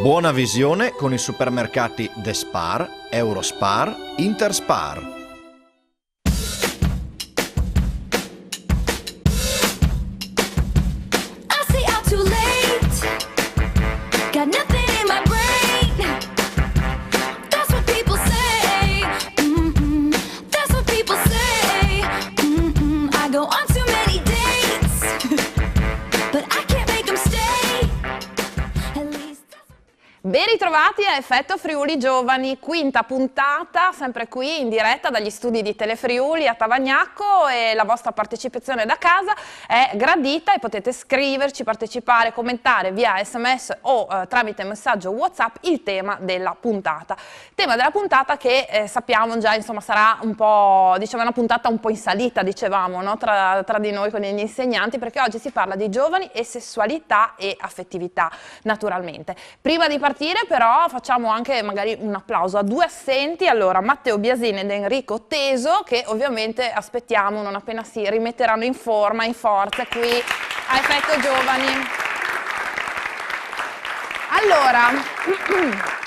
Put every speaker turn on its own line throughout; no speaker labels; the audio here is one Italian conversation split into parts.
Buona visione con i supermercati Despar, Eurospar, Interspar.
Ben ritrovati a Effetto Friuli Giovani, quinta puntata, sempre qui in diretta dagli studi di Telefriuli a Tavagnacco, e la vostra partecipazione da casa è gradita e potete scriverci, partecipare, commentare via SMS o tramite messaggio WhatsApp il tema della puntata. Tema della puntata che sappiamo già, insomma, sarà un po', diciamo, una puntata un po' in salita, dicevamo, no? tra di noi con gli insegnanti, perché oggi si parla di giovani e sessualità e affettività, naturalmente. Prima di partire però facciamo anche magari un applauso a due assenti, allora Matteo Biasini ed Enrico Teso, che ovviamente aspettiamo non appena si rimetteranno in forma, in forza qui a Effetto Giovani. Allora,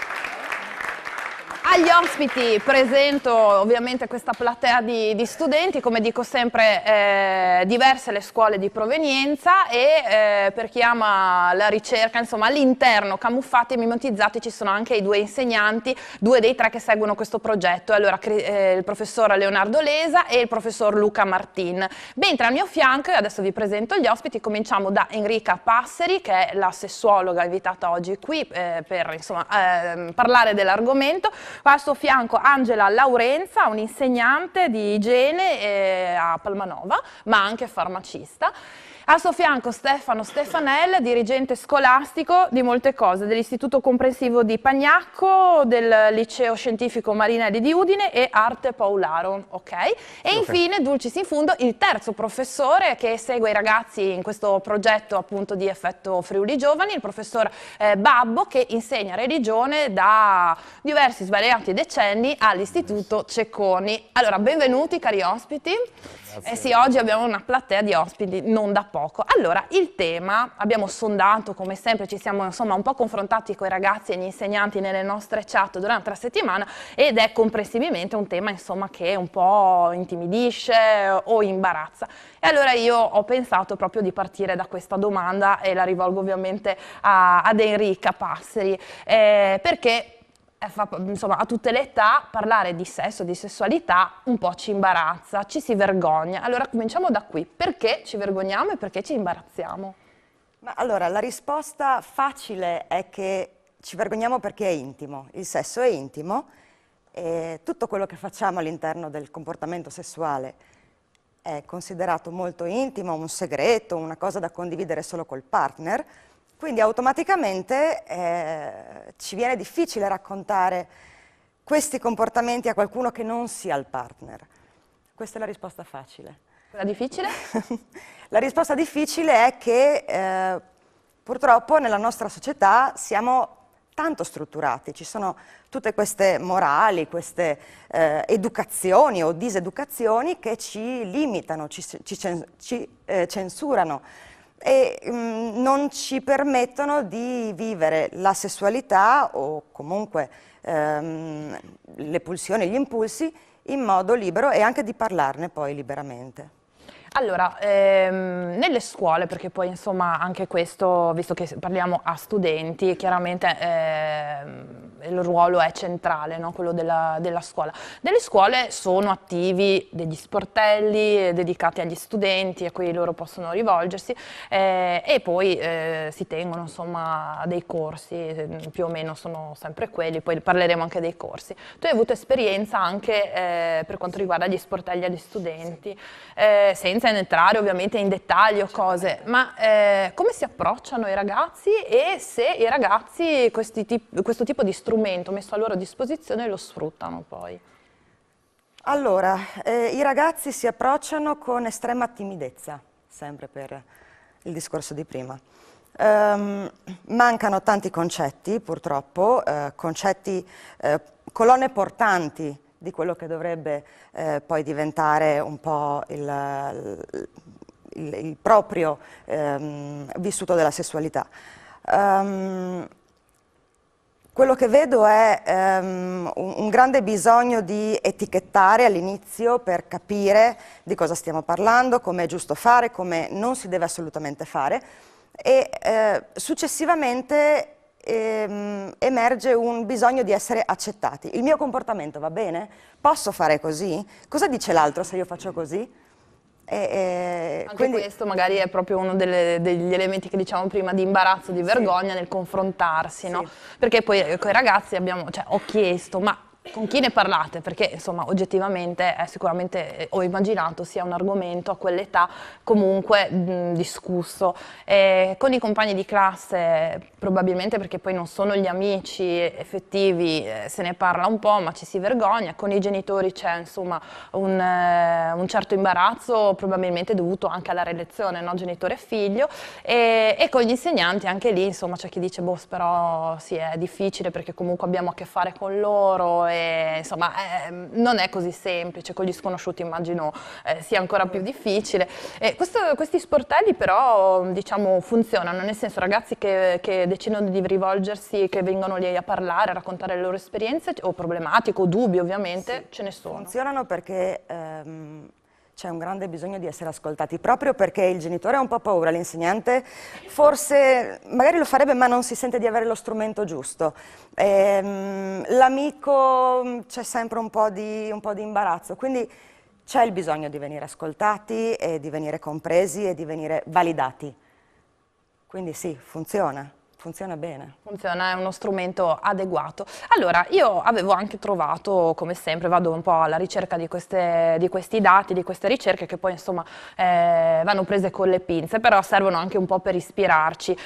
agli ospiti presento ovviamente questa platea di studenti, come dico sempre diverse le scuole di provenienza, e per chi ama la ricerca, insomma, all'interno, camuffati e mimetizzati, ci sono anche i due insegnanti, due dei tre che seguono questo progetto, allora il professor Leonardo Lesa e il professor Luca Martin. Mentre al mio fianco, e adesso vi presento gli ospiti, cominciamo da Enrica Passeri, che è la sessuologa invitata oggi qui per insomma, parlare dell'argomento. Al suo fianco Angela Laurenza, un'insegnante di igiene a Palmanova, ma anche farmacista. Al suo fianco Stefano Stefanel, dirigente scolastico di molte cose, dell'Istituto Comprensivo di Pagnacco, del Liceo Scientifico Marinelli di Udine e Arte Paolaro, ok? E infine, dulcis in fundo, il terzo professore che segue i ragazzi in questo progetto appunto di Effetto Friuli Giovani, il professor Babbo, che insegna religione da diversi svariati decenni all'Istituto Cecconi. Allora, benvenuti cari ospiti. Sì, oggi abbiamo una platea di ospiti non da poco. Allora, il tema, abbiamo sondato come sempre, ci siamo insomma un po' confrontati con i ragazzi e gli insegnanti nelle nostre chat durante la settimana, ed è comprensibilmente un tema insomma che un po' intimidisce o imbarazza. E allora io ho pensato proprio di partire da questa domanda, e la rivolgo ovviamente ad Enrica Passeri, perché insomma, a tutte le età parlare di sesso, di sessualità un po' ci imbarazza, ci si vergogna. Allora cominciamo da qui. Perché ci vergogniamo e perché ci imbarazziamo?
Ma allora, la risposta facile è che ci vergogniamo perché è intimo. Il sesso è intimo e tutto quello che facciamo all'interno del comportamento sessuale è considerato molto intimo, un segreto, una cosa da condividere solo col partner. Quindi automaticamente ci viene difficile raccontare questi comportamenti a qualcuno che non sia il partner. Questa è la risposta facile.
La difficile?
La risposta difficile è che purtroppo nella nostra società siamo tanto strutturati, ci sono tutte queste morali, queste educazioni o diseducazioni che ci limitano, ci censurano e non ci permettono di vivere la sessualità o comunque le pulsioni, gli impulsi in modo libero, e anche di parlarne poi liberamente.
Allora, nelle scuole, perché poi insomma anche questo, visto che parliamo a studenti, chiaramente il ruolo è centrale, no? Quello della scuola. Nelle scuole sono attivi degli sportelli dedicati agli studenti a cui loro possono rivolgersi, e poi si tengono insomma dei corsi, più o meno sono sempre quelli, poi parleremo anche dei corsi. Tu hai avuto esperienza anche per quanto riguarda gli sportelli agli studenti, senza entrare ovviamente in dettaglio cose, ma come si approcciano i ragazzi, e se i ragazzi questo tipo di strumento messo a loro disposizione lo sfruttano poi?
Allora, i ragazzi si approcciano con estrema timidezza, sempre per il discorso di prima. Mancano tanti concetti, purtroppo, colonne portanti di quello che dovrebbe poi diventare un po' il proprio vissuto della sessualità. Quello che vedo è un grande bisogno di etichettare all'inizio per capire di cosa stiamo parlando, come è giusto fare, come non si deve assolutamente fare, e successivamente emerge un bisogno di essere accettati. Il mio comportamento va bene? Posso fare così? Cosa dice l'altro se io faccio così?
Anche
Quindi,
questo magari è proprio uno degli elementi che diciamo prima di imbarazzo, di vergogna nel confrontarsi, no? Perché poi con i ragazzi ho chiesto, ma con chi ne parlate? Perché insomma oggettivamente è sicuramente, ho immaginato sia un argomento a quell'età comunque discusso. Con i compagni di classe probabilmente perché poi non sono gli amici effettivi, se ne parla un po' ma ci si vergogna, con i genitori c'è insomma un certo imbarazzo probabilmente dovuto anche alla relazione, no? Genitore e figlio, e con gli insegnanti anche lì insomma c'è chi dice boh però sì è difficile perché comunque abbiamo a che fare con loro e insomma non è così semplice, con gli sconosciuti immagino sia ancora più difficile. Questi sportelli però diciamo funzionano, nel senso ragazzi che decidono di rivolgersi, che vengono lì a parlare, a raccontare le loro esperienze o problematiche o dubbi ovviamente, ce ne sono.
Funzionano perché c'è un grande bisogno di essere ascoltati, proprio perché il genitore ha un po' paura, l'insegnante forse magari lo farebbe ma non si sente di avere lo strumento giusto, l'amico c'è sempre un po' di imbarazzo, quindi c'è il bisogno di venire ascoltati e di venire compresi e di venire validati. Quindi sì, funziona bene.
Funziona, è uno strumento adeguato. Allora, io avevo anche trovato, come sempre, vado un po' alla ricerca di questi dati, di queste ricerche che poi insomma vanno prese con le pinze, però servono anche un po' per ispirarci.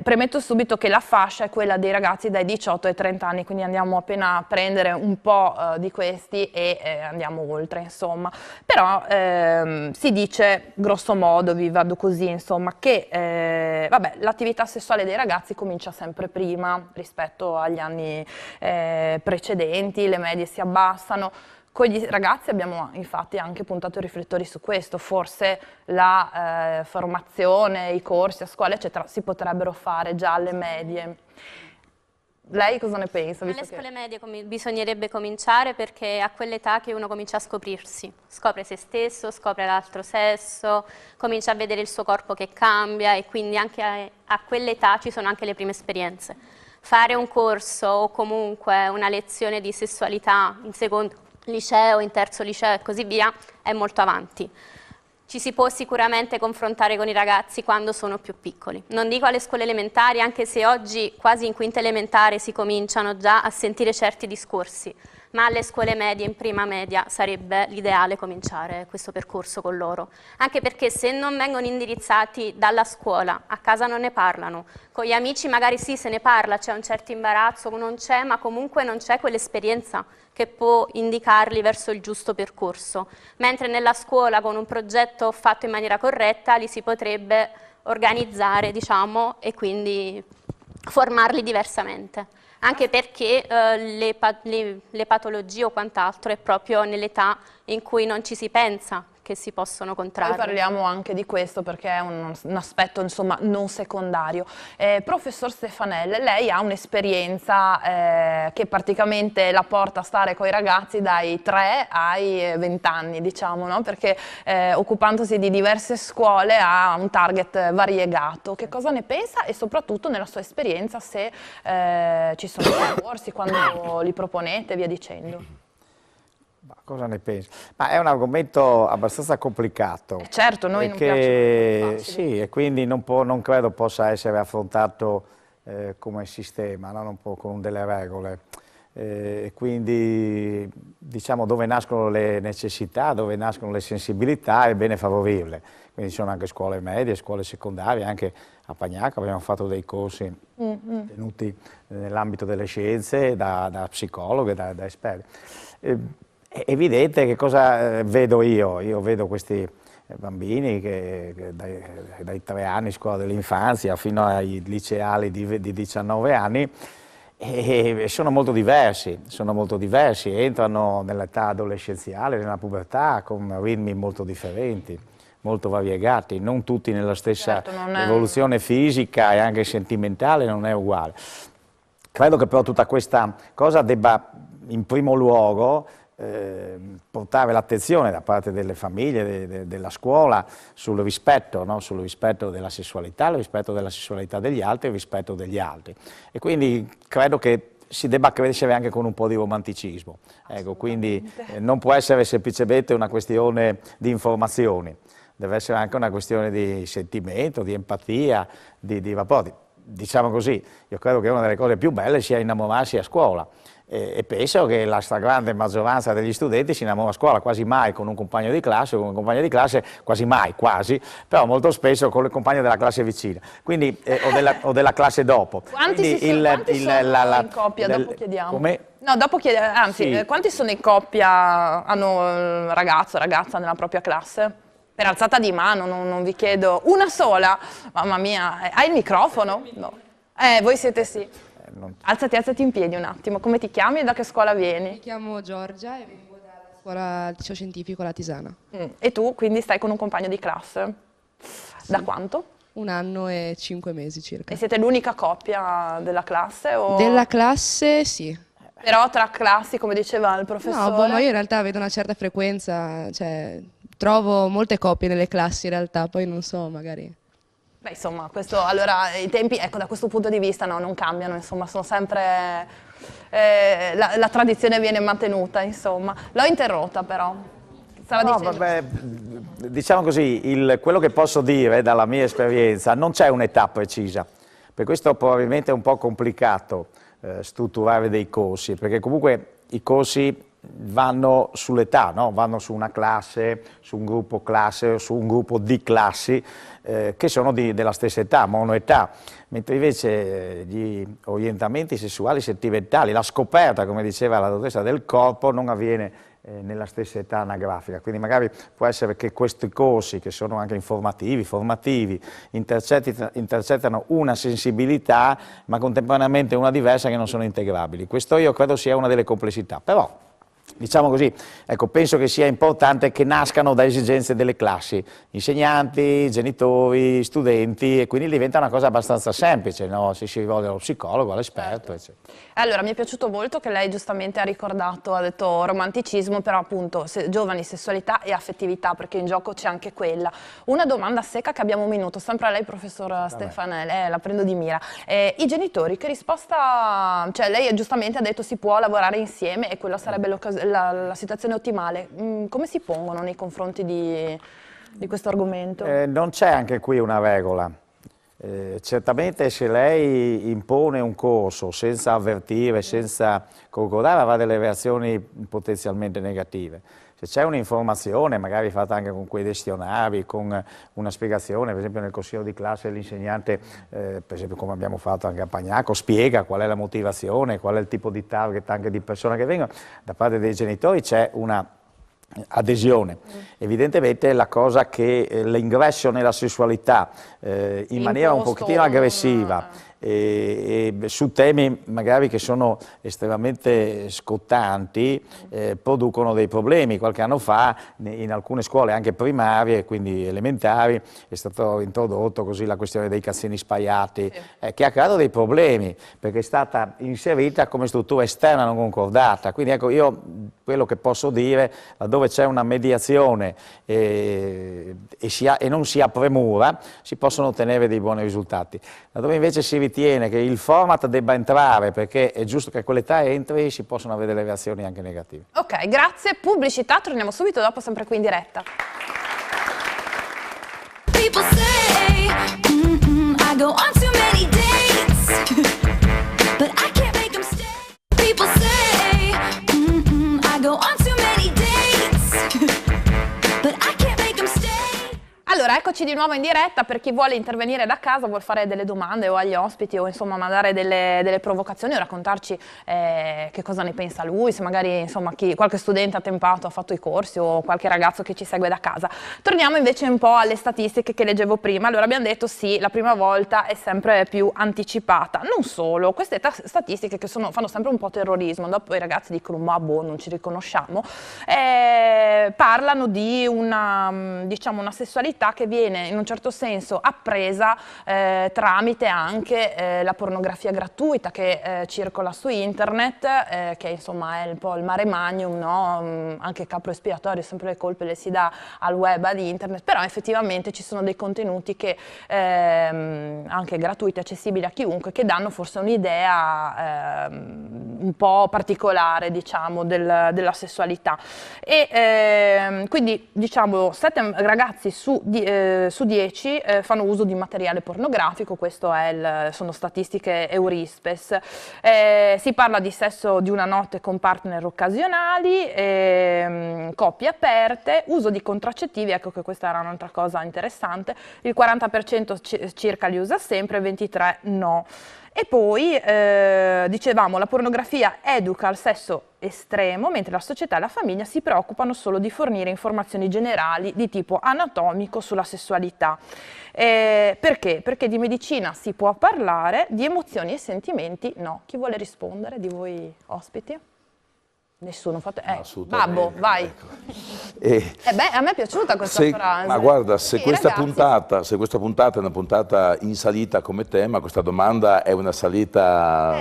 Premetto subito che la fascia è quella dei ragazzi dai 18 ai 30 anni, quindi andiamo appena a prendere un po' di questi e andiamo oltre, insomma. Però si dice, grosso modo, vi vado così, insomma, che vabbè, l'attività sessuale dei ragazzi comincia sempre prima rispetto agli anni precedenti, le medie si abbassano. Con gli ragazzi abbiamo infatti anche puntato i riflettori su questo, forse la formazione, i corsi a scuola eccetera si potrebbero fare già alle medie. Lei cosa ne pensa?
Alle scuole medie bisognerebbe cominciare perché è a quell'età che uno comincia a scoprirsi, scopre se stesso, scopre l'altro sesso, comincia a vedere il suo corpo che cambia e quindi anche a quell'età ci sono anche le prime esperienze. Fare un corso o comunque una lezione di sessualità in secondo liceo, in terzo liceo e così via è molto avanti. Ci si può sicuramente confrontare con i ragazzi quando sono più piccoli. Non dico alle scuole elementari, anche se oggi quasi in quinta elementare si cominciano già a sentire certi discorsi, ma alle scuole medie, in prima media, sarebbe l'ideale cominciare questo percorso con loro. Anche perché se non vengono indirizzati dalla scuola, a casa non ne parlano, con gli amici magari sì se ne parla, c'è un certo imbarazzo, non c'è, ma comunque non c'è quell'esperienza che può indicarli verso il giusto percorso, mentre nella scuola con un progetto fatto in maniera corretta li si potrebbe organizzare, diciamo, e quindi formarli diversamente. Anche perché le patologie o quant'altro è proprio nell'età in cui non ci si pensa che si possono contrarre.
Poi parliamo anche di questo perché è un aspetto insomma non secondario. Professor Stefanel, lei ha un'esperienza che praticamente la porta a stare con i ragazzi dai 3 ai 20 anni, diciamo, no? Perché occupandosi di diverse scuole ha un target variegato. Che cosa ne pensa e soprattutto nella sua esperienza se ci sono corsi, quando li proponete, via dicendo?
Ma cosa ne pensi? Ma è un argomento abbastanza complicato.
Certo, noi non piacciono
sì, e quindi non credo possa essere affrontato come sistema, no? Non può con delle regole. Quindi diciamo dove nascono le necessità, dove nascono le sensibilità è bene favorirle. Quindi ci sono anche scuole medie, scuole secondarie, anche a Pagnaca abbiamo fatto dei corsi tenuti nell'ambito delle scienze da psicologhi, da esperti. È evidente che cosa vedo io? Io vedo questi bambini che dai 3 anni, scuola dell'infanzia, fino ai liceali di 19 anni, e sono molto diversi, entrano nell'età adolescenziale, nella pubertà, con ritmi molto differenti, molto variegati, non tutti nella stessa evoluzione fisica e anche sentimentale non è uguale. credo che però tutta questa cosa debba in primo luogo portare l'attenzione da parte delle famiglie, della scuola, sul rispetto, no? Sul rispetto della sessualità, il rispetto della sessualità degli altri, il rispetto degli altri. E quindi credo che si debba crescere anche con un po' di romanticismo. Ecco, quindi non può essere semplicemente una questione di informazioni, deve essere anche una questione di sentimento, di empatia, di rapporti. Diciamo così, io credo che una delle cose più belle sia innamorarsi a scuola. E penso che la stragrande maggioranza degli studenti si innamora a scuola, quasi mai con un compagno di classe, o con un compagno di classe, quasi mai, quasi, però molto spesso con le compagne della classe vicina, quindi, o della classe dopo.
Quanti sono in coppia? Dopo chiediamo.
Come?
No, dopo chiediamo, anzi,
Sì.
quanti sono in coppia, hanno ragazzo o ragazza nella propria classe? Per alzata di mano, non vi chiedo. Una sola? Mamma mia, hai il microfono? No. Voi siete sì. Alzati in piedi un attimo. Come ti chiami e da che scuola vieni?
Mi chiamo Giorgia e vengo dalla scuola del liceo scientifico La Tisana.
E tu quindi stai con un compagno di classe? Da quanto?
1 anno e 5 mesi circa.
E siete l'unica coppia della classe? O...
Della classe sì.
Però tra classi, come diceva il professore...
No, boh, ma io in realtà vedo una certa frequenza, cioè trovo molte coppie nelle classi in realtà, poi non so, magari...
Beh, insomma, questo, allora, i tempi, ecco, da questo punto di vista no, non cambiano, insomma, sono sempre... la tradizione viene mantenuta, insomma. L'ho interrotta, però. Stava
No,
dicendo...
vabbè, diciamo così, quello che posso dire dalla mia esperienza, non c'è un'età precisa, per questo probabilmente è un po' complicato strutturare dei corsi, perché comunque i corsi vanno sull'età, no? Vanno su una classe, su un gruppo classe, su un gruppo di classi che sono della stessa età, monoetà, mentre invece gli orientamenti sessuali sentimentali, la scoperta, come diceva la dottoressa, del corpo non avviene nella stessa età anagrafica, quindi magari può essere che questi corsi, che sono anche informativi, formativi, intercettano una sensibilità ma contemporaneamente una diversa che non sono integrabili. Questo io credo sia una delle complessità, però diciamo così, ecco, penso che sia importante che nascano da esigenze delle classi, insegnanti, genitori, studenti, e quindi diventa una cosa abbastanza semplice, no? Se si rivolge allo psicologo, all'esperto, eccetera.
Allora, mi è piaciuto molto che lei giustamente ha ricordato, ha detto romanticismo, però appunto giovani, sessualità e affettività, perché in gioco c'è anche quella. Una domanda secca che abbiamo un minuto, sempre a lei professor Stefanelli, la prendo di mira. I genitori, che risposta, cioè lei giustamente ha detto si può lavorare insieme e quella sarebbe la situazione ottimale. Come si pongono nei confronti di questo argomento?
Non c'è anche qui una regola. Certamente se lei impone un corso senza avvertire, senza concordare, avrà delle reazioni potenzialmente negative. Se c'è un'informazione, magari fatta anche con quei gestionari, con una spiegazione, per esempio nel consiglio di classe l'insegnante, per esempio come abbiamo fatto anche a Pagnaco, spiega qual è la motivazione, qual è il tipo di target anche di persone che vengono, da parte dei genitori c'è una adesione. Evidentemente la cosa che l'ingresso nella sessualità in maniera un pochettino aggressiva e su temi magari che sono estremamente scottanti producono dei problemi. Qualche anno fa in alcune scuole anche primarie, quindi elementari, è stato introdotto così la questione dei calzini spaiati, che ha creato dei problemi perché è stata inserita come struttura esterna non concordata. Quindi ecco, io quello che posso dire, laddove c'è una mediazione e non si ha premura, si possono ottenere dei buoni risultati. Laddove invece si ritiene che il format debba entrare perché è giusto che a quell'età entri, si possono avere delle reazioni anche negative.
Ok, grazie. Pubblicità, torniamo subito dopo, sempre qui in diretta.
People say, I go on too many dates, but I can't make them stay. People say, I go on too many dates, but I can't make them stay.
Allora, eccoci di nuovo in diretta. Per chi vuole intervenire da casa, vuol fare delle domande o agli ospiti o insomma mandare delle provocazioni o raccontarci che cosa ne pensa lui, se magari insomma qualche studente ha tempato, ha fatto i corsi o qualche ragazzo che ci segue da casa. Torniamo invece un po' alle statistiche che leggevo prima. Allora abbiamo detto sì, la prima volta è sempre più anticipata. Non solo, queste statistiche che fanno sempre un po' terrorismo, dopo i ragazzi dicono ma boh, non ci riconosciamo, parlano di una, diciamo, una sessualità che viene viene in un certo senso appresa tramite anche la pornografia gratuita che circola su internet, che insomma è un po' il mare magnum, no? Anche capro espiatorio, sempre le colpe le si dà al web, ad internet, però effettivamente ci sono dei contenuti che anche gratuiti, accessibili a chiunque, che danno forse un'idea un po' particolare, diciamo, della sessualità. E quindi diciamo 7 ragazzi su 10 fanno uso di materiale pornografico, questo è sono statistiche Eurispes. Si parla di sesso di una notte con partner occasionali, coppie aperte, uso di contraccettivi, ecco che questa era un'altra cosa interessante, il 40% circa li usa sempre, il 23% no. E poi, dicevamo, la pornografia educa al sesso estremo, mentre la società e la famiglia si preoccupano solo di fornire informazioni generali di tipo anatomico sulla sessualità. Perché? Perché di medicina si può parlare, di emozioni e sentimenti no. Chi vuole rispondere di voi ospiti? Nessuno, fate... Babbo, vai.
Ecco.
A me è piaciuta questa frase.
Ma guarda, se
Sì,
questa
ragazzi,
puntata è una puntata in salita come tema, questa domanda è una salita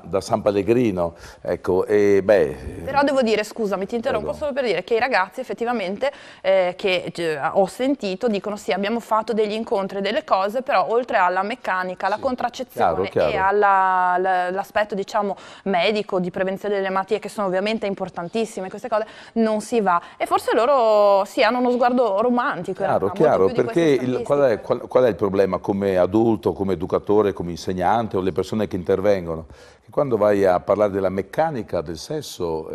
da San Pellegrino. Ecco,
Però devo dire, scusami, ti interrompo solo per dire che i ragazzi effettivamente che ho sentito dicono sì, abbiamo fatto degli incontri, delle cose, però oltre alla meccanica, alla contraccezione e all'aspetto diciamo medico, di prevenzione delle malattie, che sono ovviamente importantissime, queste cose, non si va. E forse loro sì, hanno uno sguardo romantico.
Chiaro, perché qual è il problema come adulto, come educatore, come insegnante o le persone che intervengono? Che quando vai a parlare della meccanica del sesso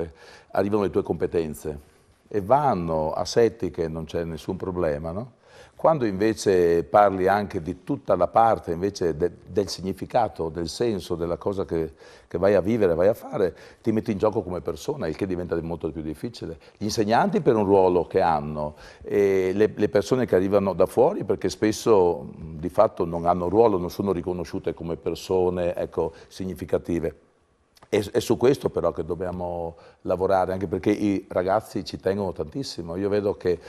arrivano le tue competenze e vanno asettiche, non c'è nessun problema, no? Quando invece parli anche di tutta la parte invece del significato, del senso, della cosa che vai a vivere, vai a fare, ti metti in gioco come persona, il che diventa molto più difficile. Gli insegnanti per un ruolo che hanno, e le persone che arrivano da fuori perché spesso di fatto non hanno ruolo, non sono riconosciute come persone, ecco, significative. È su questo però che dobbiamo lavorare, anche perché i ragazzi ci tengono tantissimo. Io vedo che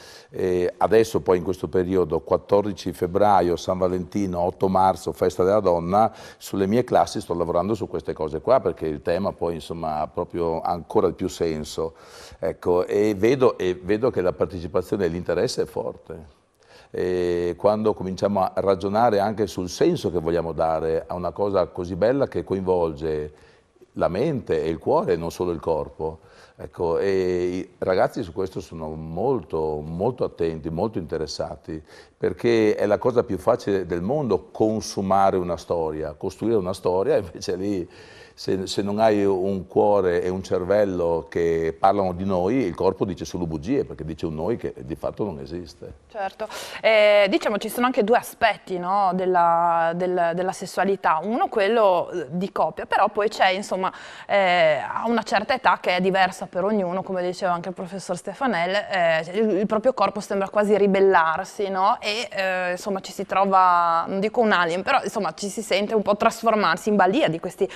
adesso poi in questo periodo, 14 febbraio, San Valentino, 8 marzo, Festa della Donna, sulle mie classi sto lavorando su queste cose qua, perché il tema poi insomma ha proprio ancora più senso. Ecco, e vedo che la partecipazione e l'interesse è forte. E quando cominciamo a ragionare anche sul senso che vogliamo dare a una cosa così bella che coinvolge la mente e il cuore, non solo il corpo. Ecco, e i ragazzi su questo sono molto, molto attenti, molto interessati, perché è la cosa più facile del mondo consumare una storia, costruire una storia, invece lì se non hai un cuore e un cervello che parlano di noi, il corpo dice solo bugie, perché dice un noi che di fatto non esiste.
Certo, diciamo ci sono anche due aspetti, no, della sessualità, uno quello di coppia, però poi c'è insomma a una certa età che è diversa per ognuno, come diceva anche il professor Stefanel, il proprio corpo sembra quasi ribellarsi, no? E insomma ci si trova, non dico un alien, però insomma ci si sente un po' trasformarsi in balia di questi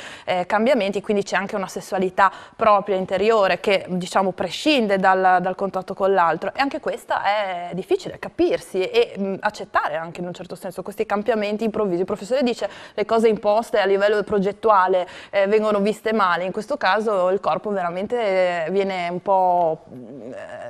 cambiamenti, quindi c'è anche una sessualità propria, interiore, che diciamo prescinde dal contatto con l'altro, e anche questa è difficile, capirsi e accettare anche in un certo senso questi cambiamenti improvvisi. Il professore dice le cose imposte a livello progettuale vengono viste male, in questo caso il corpo veramente viene un po',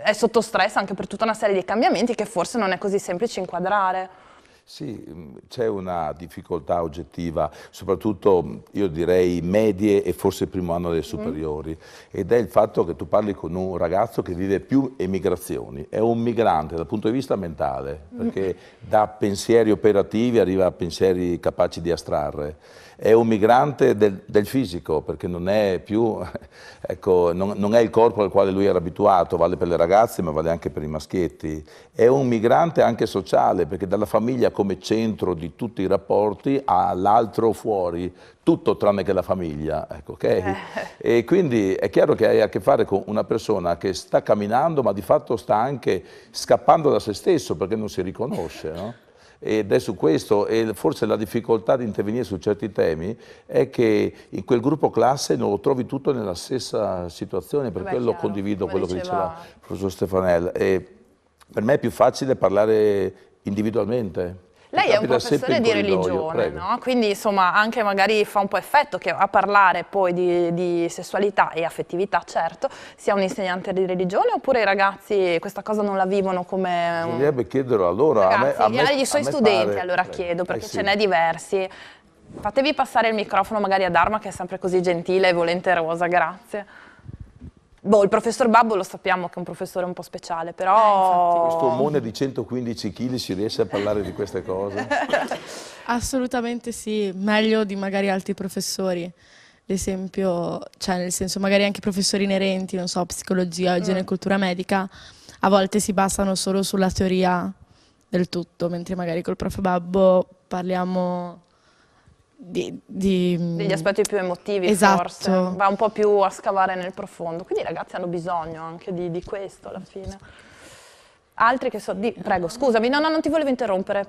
è sotto stress anche per tutta una serie di cambiamenti che forse non è così semplice inquadrare.
Sì, c'è una difficoltà oggettiva, soprattutto io direi medie e forse primo anno delle superiori, ed è il fatto che tu parli con un ragazzo che vive più emigrazioni, è un migrante dal punto di vista mentale, perché da pensieri operativi arriva a pensieri capaci di astrarre. È un migrante del fisico, perché non è più, ecco, non è il corpo al quale lui era abituato, vale per le ragazze ma vale anche per i maschietti. È un migrante anche sociale, perché dalla famiglia come centro di tutti i rapporti ha l'altro fuori, tutto tranne che la famiglia, ecco, ok? E quindi è chiaro che hai a che fare con una persona che sta camminando ma di fatto sta anche scappando da se stesso perché non si riconosce, no? Ed è su questo, e forse la difficoltà di intervenire su certi temi è che in quel gruppo classe non lo trovi tutto nella stessa situazione, per quello condivido quello che diceva il professor Stefanel. E per me è più facile parlare individualmente?
Lei è un
Capita sempre
professore
in
di
corridoio,
religione,
prego.
no? Quindi insomma anche magari fa un po' effetto che a parlare poi di sessualità e affettività, certo, sia un insegnante di religione, oppure i ragazzi questa cosa non la vivono come
Bisognerebbe chiederlo a loro,
ragazzi, agli suoi
a me
studenti
pare-
allora chiedo, perché
sì.
ce n'è diversi. Fatevi passare il microfono magari a Dharma che è sempre così gentile e volenterosa, grazie. Boh, il professor Babbo lo sappiamo che è un professore un po' speciale, però...
Questo omone di 115 kg si riesce a parlare di queste cose?
Assolutamente sì, meglio di magari altri professori. Ad esempio, cioè nel senso magari anche professori inerenti, non so, psicologia, igiene e cultura medica, a volte si basano solo sulla teoria del tutto, mentre magari col prof Babbo parliamo
degli aspetti più emotivi,
Esatto.
forse, va un po' più a scavare nel profondo, quindi i ragazzi hanno bisogno anche di questo alla fine. Altri che so, prego, scusami, no, non ti volevo interrompere,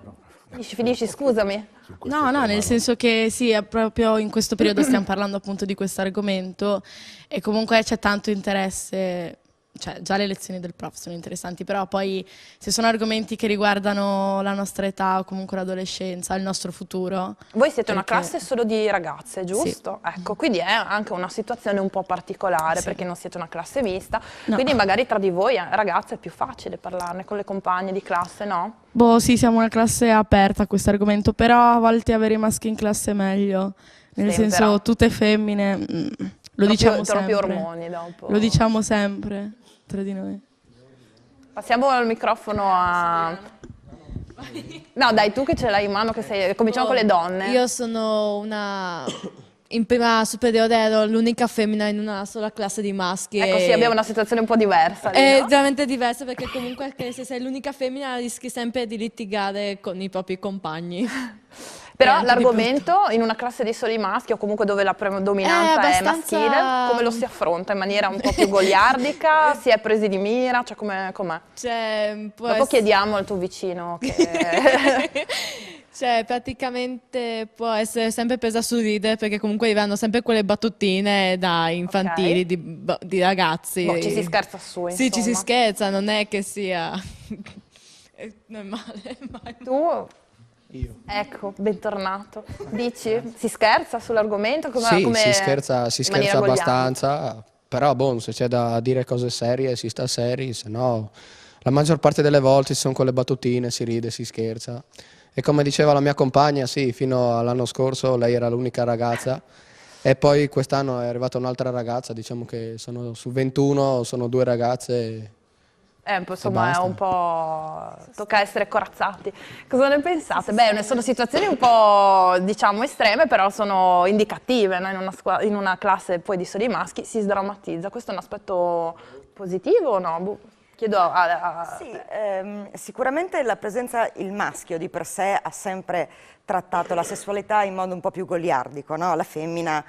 finisci, scusami.
No, nel senso che sì, è proprio in questo periodo stiamo parlando appunto di questo argomento e comunque c'è tanto interesse, cioè già le lezioni del prof sono interessanti, però poi se sono argomenti che riguardano la nostra età o comunque l'adolescenza, il nostro futuro.
Voi siete una
perché-
classe solo di ragazze, giusto? Sì. Ecco, quindi è anche una situazione un po' particolare perché non siete una classe mista,
No.
quindi magari tra di voi ragazze è più facile parlarne con le compagne di classe, no?
Boh, sì, siamo una classe aperta a questo argomento, però a volte avere i maschi in classe è meglio, nel
Sì,
senso
però.
tutte femmine, lo diciamo
Troppi
sempre.
ormoni dopo.
Lo diciamo sempre tra di noi.
Passiamo il microfono a... No, dai, tu che ce l'hai in mano, che sei... cominciamo con le donne.
Io sono una... In prima superiore ero l'unica femmina in una sola classe di maschi.
Ecco, sì, abbiamo una situazione un po' diversa. lì,
È
no?
veramente diversa perché comunque anche se sei l'unica femmina rischi sempre di litigare con i propri compagni.
Però
anche di
l'argomento in una classe di soli maschi o comunque dove la predominanza è
abbastanza-
maschile, come lo si affronta? In maniera un po' più goliardica? Si è presi di mira? Cioè com'è?
Cioè, può
Dopo
essere-
chiediamo al tuo vicino che...
Cioè, praticamente può essere sempre presa sul ridere perché comunque arrivano sempre quelle battutine da infantili
Ok.
di ragazzi.
Boh, ci si scherza su,
Sì, ci si
insomma.
scherza, non è che sia normale.
Tu?
Io.
Ecco, bentornato. Dici? Si scherza sull'argomento?
Sì,
come
si scherza
in maniera goliardica?
abbastanza, però boh, se c'è da dire cose serie si sta seri, se no la maggior parte delle volte ci sono quelle battutine, si ride, si scherza. E come diceva la mia compagna, sì, fino all'anno scorso lei era l'unica ragazza e poi quest'anno è arrivata un'altra ragazza, diciamo che sono su 21, sono 2 ragazze.
Insomma, è
basta.
un po'... tocca essere corazzati. Cosa ne pensate? Beh, sono situazioni un po', diciamo, estreme, però sono indicative, no? In una classe poi di soli maschi si sdrammatizza. Questo è un aspetto positivo o no? Chiedo
Sì, sicuramente la presenza, il maschio di per sé ha sempre trattato la sessualità in modo un po' più goliardico, no? La femmina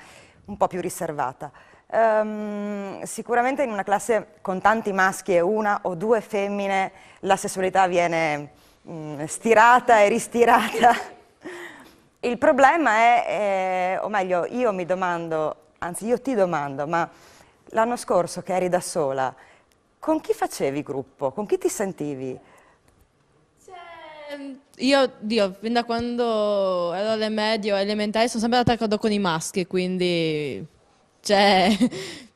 un po' più riservata. Sicuramente in una classe con tanti maschi e una o 2 femmine la sessualità viene stirata e ristirata. Il problema è, o meglio, io mi domando, anzi io ti domando, ma l'anno scorso che eri da sola, con chi facevi gruppo? Con chi ti sentivi?
Io, fin da quando ero alle medie o elementari sono sempre andata d'accordo con i maschi, quindi cioè,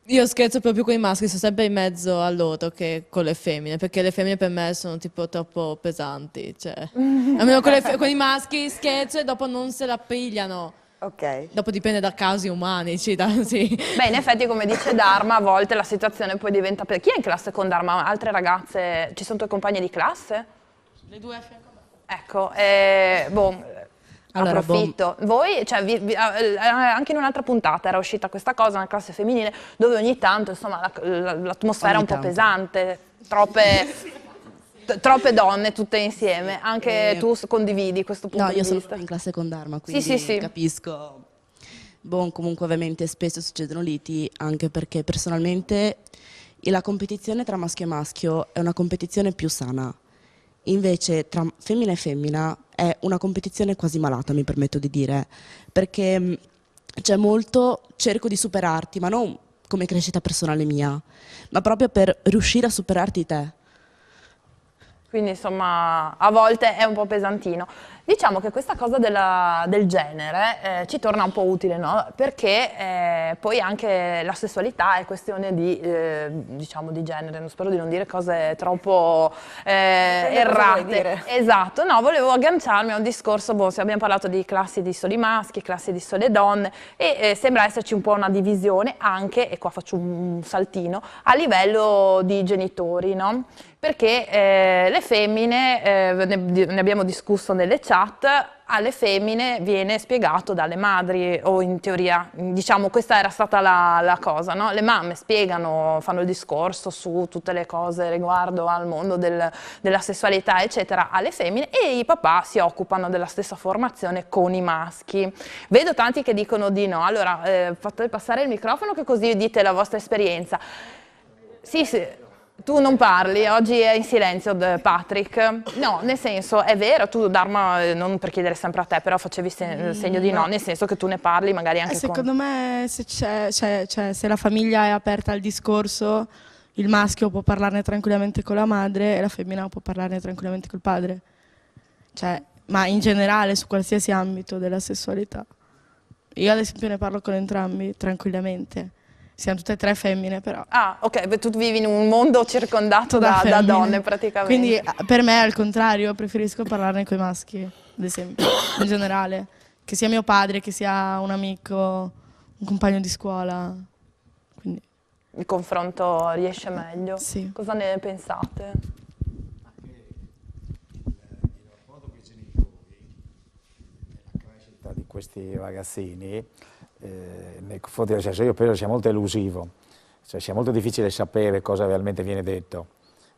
io scherzo proprio con i maschi, sono sempre in mezzo a loro che con le femmine, perché le femmine per me sono tipo troppo pesanti, cioè, almeno con i maschi scherzo e dopo non se la pigliano.
Ok.
Dopo dipende da casi umani, sì.
Beh, in effetti, come dice Dharma, a volte la situazione poi diventa... Chi è in classe con Dharma? Altre ragazze? Ci sono tue compagne di classe?
Le 2 a fianco a me.
Ecco,
Allora,
approfitto. Voi, cioè, anche in un'altra puntata era uscita questa cosa nella classe femminile, dove ogni tanto, insomma, l'atmosfera è un po' pesante, troppe donne tutte insieme. Anche tu condividi questo punto
No,
di
io sono
vista?
in classe con Dharma, quindi
Sì.
capisco. Boh, comunque ovviamente spesso succedono liti, anche perché personalmente la competizione tra maschio e maschio è una competizione più sana. Invece tra femmina e femmina è una competizione quasi malata, mi permetto di dire, perché c'è molto cerco di superarti, ma non come crescita personale mia, ma proprio per riuscire a superarti te.
Quindi insomma a volte è un po' pesantino. Diciamo che questa cosa del genere ci torna un po' utile, no? Perché poi anche la sessualità è questione di, diciamo, di genere, non spero di non dire cose troppo errate. Esatto, no, volevo agganciarmi a un discorso, se abbiamo parlato di classi di soli maschi, classi di sole donne e sembra esserci un po' una divisione anche, e qua faccio un saltino, a livello di genitori, no? Perché le femmine, ne abbiamo discusso nelle chat, alle femmine viene spiegato dalle madri, o in teoria, diciamo, questa era stata la cosa, no? Le mamme spiegano, fanno il discorso su tutte le cose riguardo al mondo della sessualità, eccetera, alle femmine, e i papà si occupano della stessa formazione con i maschi. Vedo tanti che dicono di no, allora fate passare il microfono che così dite la vostra esperienza. Sì, sì. Tu non parli, oggi è in silenzio Patrick. No, nel senso, è vero, tu Dharma, non per chiedere sempre a te, però facevi segno di no, nel senso che tu ne parli magari anche
secondo me se la famiglia è aperta al discorso, il maschio può parlarne tranquillamente con la madre e la femmina può parlarne tranquillamente col padre. Cioè, ma in generale su qualsiasi ambito della sessualità. Io ad esempio ne parlo con entrambi tranquillamente. Siamo tutte e tre femmine però.
Ah, ok, tu vivi in un mondo circondato da donne praticamente.
Quindi per me al contrario, preferisco parlarne con i maschi, ad esempio, in generale. Che sia mio padre, che sia un amico, un compagno di scuola. Quindi.
Il confronto riesce meglio.
Sì.
Cosa ne pensate?
Di questi ragazzini nei confronti del sesso io penso sia molto elusivo, cioè sia molto difficile sapere cosa realmente viene detto,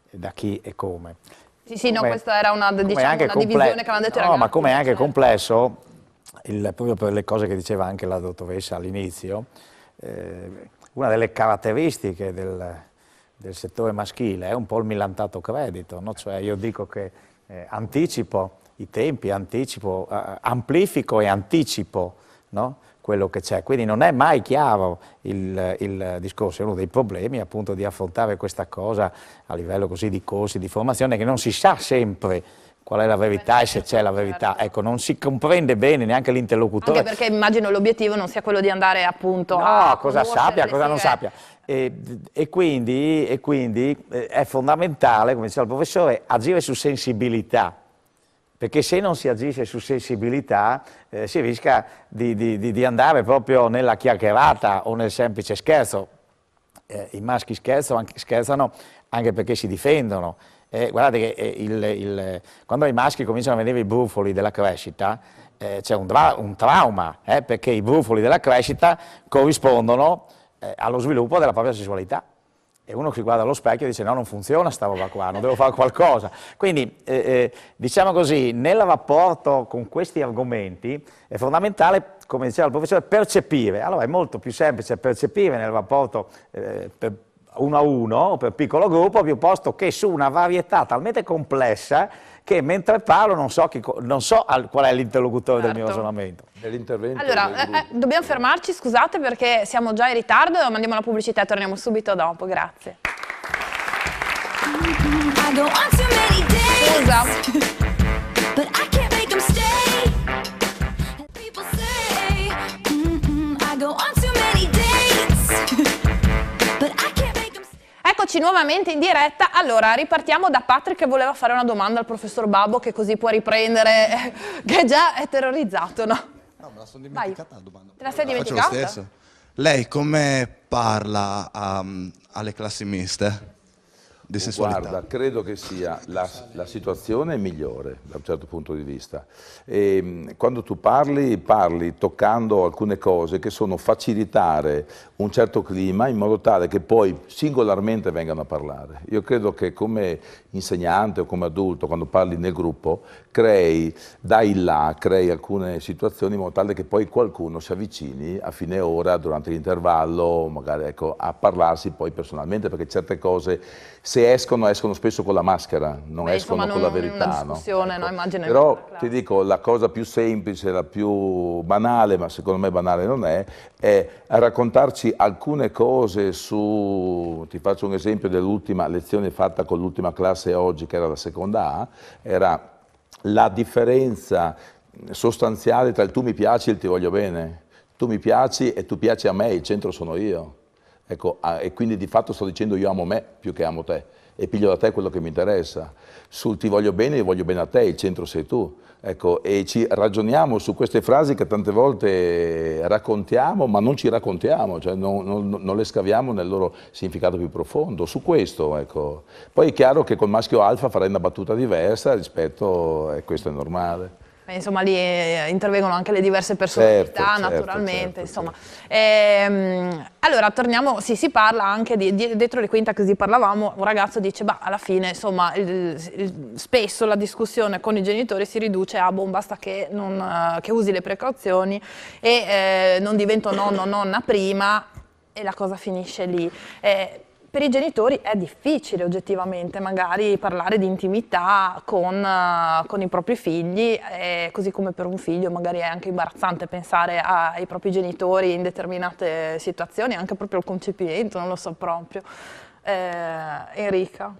da chi e come.
Sì, sì, no, questa era una, diciamo, una divisione che avevano detto i ragazzi.
No, ma come è anche complesso, proprio per le cose che diceva anche la dottoressa all'inizio, una delle caratteristiche del settore maschile è un po' il millantato credito, no? Cioè io dico che anticipo i tempi, amplifico e anticipo, no? Quello che c'è, quindi non è mai chiaro il discorso, è uno dei problemi appunto di affrontare questa cosa a livello così di corsi di formazione, che non si sa sempre qual è la verità e se c'è la verità, ecco, non si comprende bene neanche l'interlocutore.
Anche perché immagino l'obiettivo non sia quello di andare appunto
a cosa sappia, cosa non sappia. E quindi è fondamentale, come diceva il professore, agire su sensibilità. Perché se non si agisce su sensibilità si rischia di andare proprio nella chiacchierata o nel semplice scherzo. I maschi scherzano anche perché si difendono. Guardate che quando ai maschi cominciano a venire i brufoli della crescita c'è un trauma, perché i brufoli della crescita corrispondono allo sviluppo della propria sessualità. E uno si guarda allo specchio e dice no, non funziona sta roba qua, non devo fare qualcosa. Quindi diciamo così, nel rapporto con questi argomenti è fondamentale, come diceva il professore, percepire. Allora è molto più semplice percepire nel rapporto per uno a uno o per piccolo gruppo, piuttosto che su una varietà talmente complessa che mentre parlo non so qual è l'interlocutore del mio ragionamento.
Allora, dobbiamo fermarci, scusate, perché siamo già in ritardo, mandiamo la pubblicità e torniamo subito dopo, grazie. Scusa. Eccoci nuovamente in diretta. Allora, ripartiamo da Patrick che voleva fare una domanda al professor Babbo, che così può riprendere, che già è terrorizzato, no?
No, me la sono dimenticata la domanda.
Te la sei dimenticata?
Faccio lo stesso. Lei come parla alle classi miste di sessualità?
Guarda, credo che sia la situazione migliore da un certo punto di vista. E quando tu parli toccando alcune cose che sono facilitare un certo clima in modo tale che poi singolarmente vengano a parlare. Io credo che come insegnante o come adulto, quando parli nel gruppo, crei alcune situazioni in modo tale che poi qualcuno si avvicini a fine ora, durante l'intervallo, magari ecco, a parlarsi poi personalmente, perché certe cose, se se escono spesso con la maschera, non escono con la verità.
Una discussione, no? Immagino.
Però ti dico, la cosa più semplice, la più banale, ma secondo me banale non è raccontarci alcune cose su, ti faccio un esempio dell'ultima lezione fatta con l'ultima classe oggi, che era la seconda A, era la differenza sostanziale tra il tu mi piaci e il ti voglio bene. Tu mi piaci e tu piaci a me, il centro sono io. Ecco, e quindi di fatto sto dicendo io amo me più che amo te e piglio da te quello che mi interessa. Sul ti voglio bene a te, il centro sei tu. Ecco, e ci ragioniamo su queste frasi che tante volte raccontiamo, ma non ci raccontiamo, cioè non le scaviamo nel loro significato più profondo. Su questo, ecco. Poi è chiaro che col maschio alfa farai una battuta diversa rispetto, e questo è normale.
Insomma, lì intervengono anche le diverse personalità,
certo,
naturalmente,
certo.
insomma. Allora, torniamo, si parla anche dietro le quinte, così parlavamo, un ragazzo dice, bah, alla fine, insomma, spesso la discussione con i genitori si riduce a, boh, basta che usi le precauzioni e non divento nonno o nonna prima, e la cosa finisce lì. Per i genitori è difficile oggettivamente magari parlare di intimità con i propri figli, così come per un figlio magari è anche imbarazzante pensare ai propri genitori in determinate situazioni, anche proprio il concepimento, non lo so proprio. Enrica,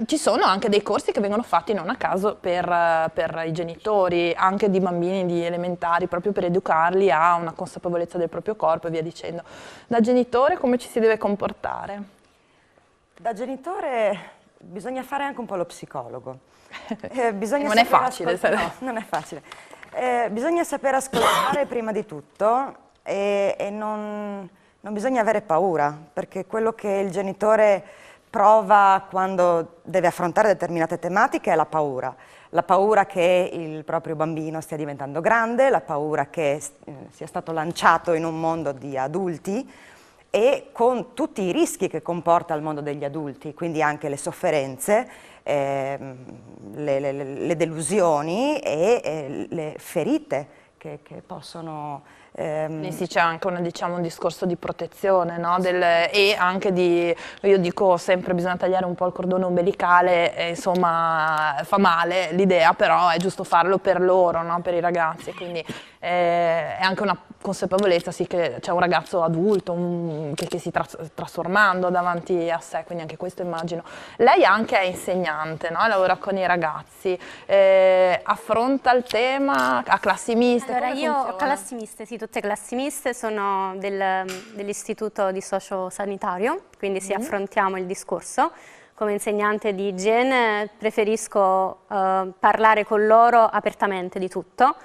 ci sono anche dei corsi che vengono fatti non a caso per i genitori, anche di bambini di elementari, proprio per educarli a una consapevolezza del proprio corpo e via dicendo. Da genitore come ci si deve comportare?
Da genitore bisogna fare anche un po' lo psicologo.
Non è facile.
No, non è facile. Bisogna saper ascoltare prima di tutto e non bisogna avere paura, perché quello che il genitore prova quando deve affrontare determinate tematiche è la paura che il proprio bambino stia diventando grande, la paura che sia stato lanciato in un mondo di adulti e con tutti i rischi che comporta il mondo degli adulti, quindi anche le sofferenze, le delusioni e le ferite che possono...
Sì, c'è anche un discorso di protezione, no? E anche io dico sempre, bisogna tagliare un po' il cordone ombelicale, insomma fa male l'idea, però è giusto farlo per loro, no? Per i ragazzi, quindi è anche una consapevolezza, sì, che c'è un ragazzo adulto che si sta trasformando davanti a sé, quindi anche questo immagino. Lei anche è insegnante, no? Lavora con i ragazzi, affronta il tema a classi miste.
Allora io ho classi miste, sì, tutte classi miste, sono dell'istituto di socio-sanitario, quindi sì, affrontiamo il discorso. Come insegnante di igiene preferisco parlare con loro apertamente di tutto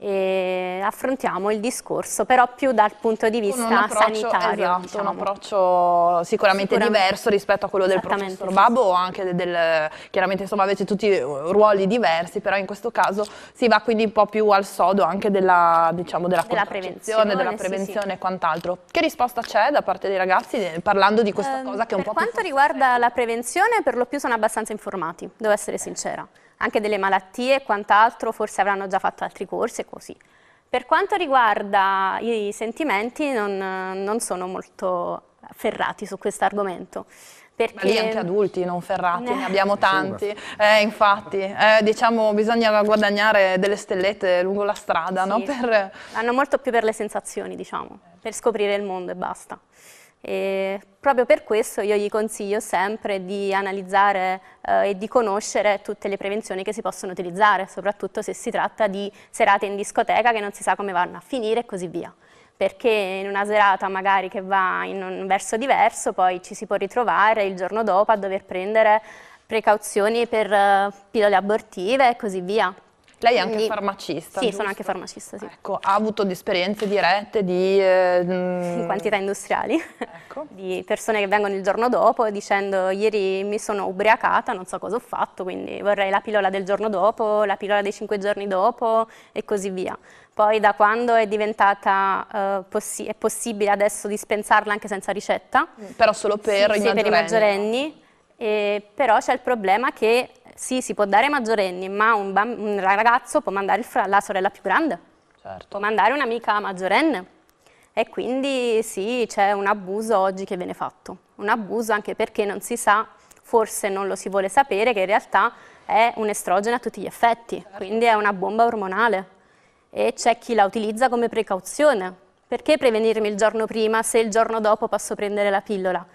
e affrontiamo il discorso, però più dal punto di vista sanitario.
Esatto,
diciamo.
un approccio sicuramente diverso rispetto a quello del professor Babbo, o anche chiaramente insomma avete tutti ruoli diversi, però in questo caso si va quindi un po' più al sodo anche della contraccezione, della prevenzione e quant'altro. Che risposta c'è da parte dei ragazzi parlando di questa cosa che è un po' più...
Per quanto riguarda la prevenzione, per lo più sono abbastanza informati, devo essere sincera. Anche delle malattie e quant'altro, forse avranno già fatto altri corsi e così. Per quanto riguarda i sentimenti, non sono molto afferrati su questo argomento.
Ma lì anche adulti non ferrati, ne abbiamo tanti, infatti, diciamo bisogna guadagnare delle stellette lungo la strada,
sì,
no?
Vanno molto più per le sensazioni, diciamo, per scoprire il mondo e basta. E proprio per questo io gli consiglio sempre di analizzare e di conoscere tutte le prevenzioni che si possono utilizzare, soprattutto se si tratta di serate in discoteca che non si sa come vanno a finire e così via. Perché in una serata magari che va in un verso diverso poi ci si può ritrovare il giorno dopo a dover prendere precauzioni per pillole abortive e così via.
Lei è anche farmacista,
Sì,
giusto?
sono anche farmacista, sì.
Ecco, ha avuto esperienze dirette di...
in quantità industriali, ecco. Di persone che vengono il giorno dopo dicendo ieri mi sono ubriacata, non so cosa ho fatto, quindi vorrei la pillola del giorno dopo, la pillola dei 5 giorni dopo e così via. Poi da quando è diventata è possibile adesso dispensarla anche senza ricetta.
Però solo per i maggiorenni.
Per i maggiorenni, però c'è il problema che sì, si può dare ai maggiorenni, ma un ragazzo può mandare la sorella più grande, può mandare un'amica maggiorenne E quindi sì, c'è un abuso oggi che viene fatto, un abuso anche perché non si sa, forse non lo si vuole sapere, che in realtà è un estrogeno a tutti gli effetti, quindi è una bomba ormonale e c'è chi la utilizza come precauzione. Perché prevenirmi il giorno prima se il giorno dopo posso prendere la pillola?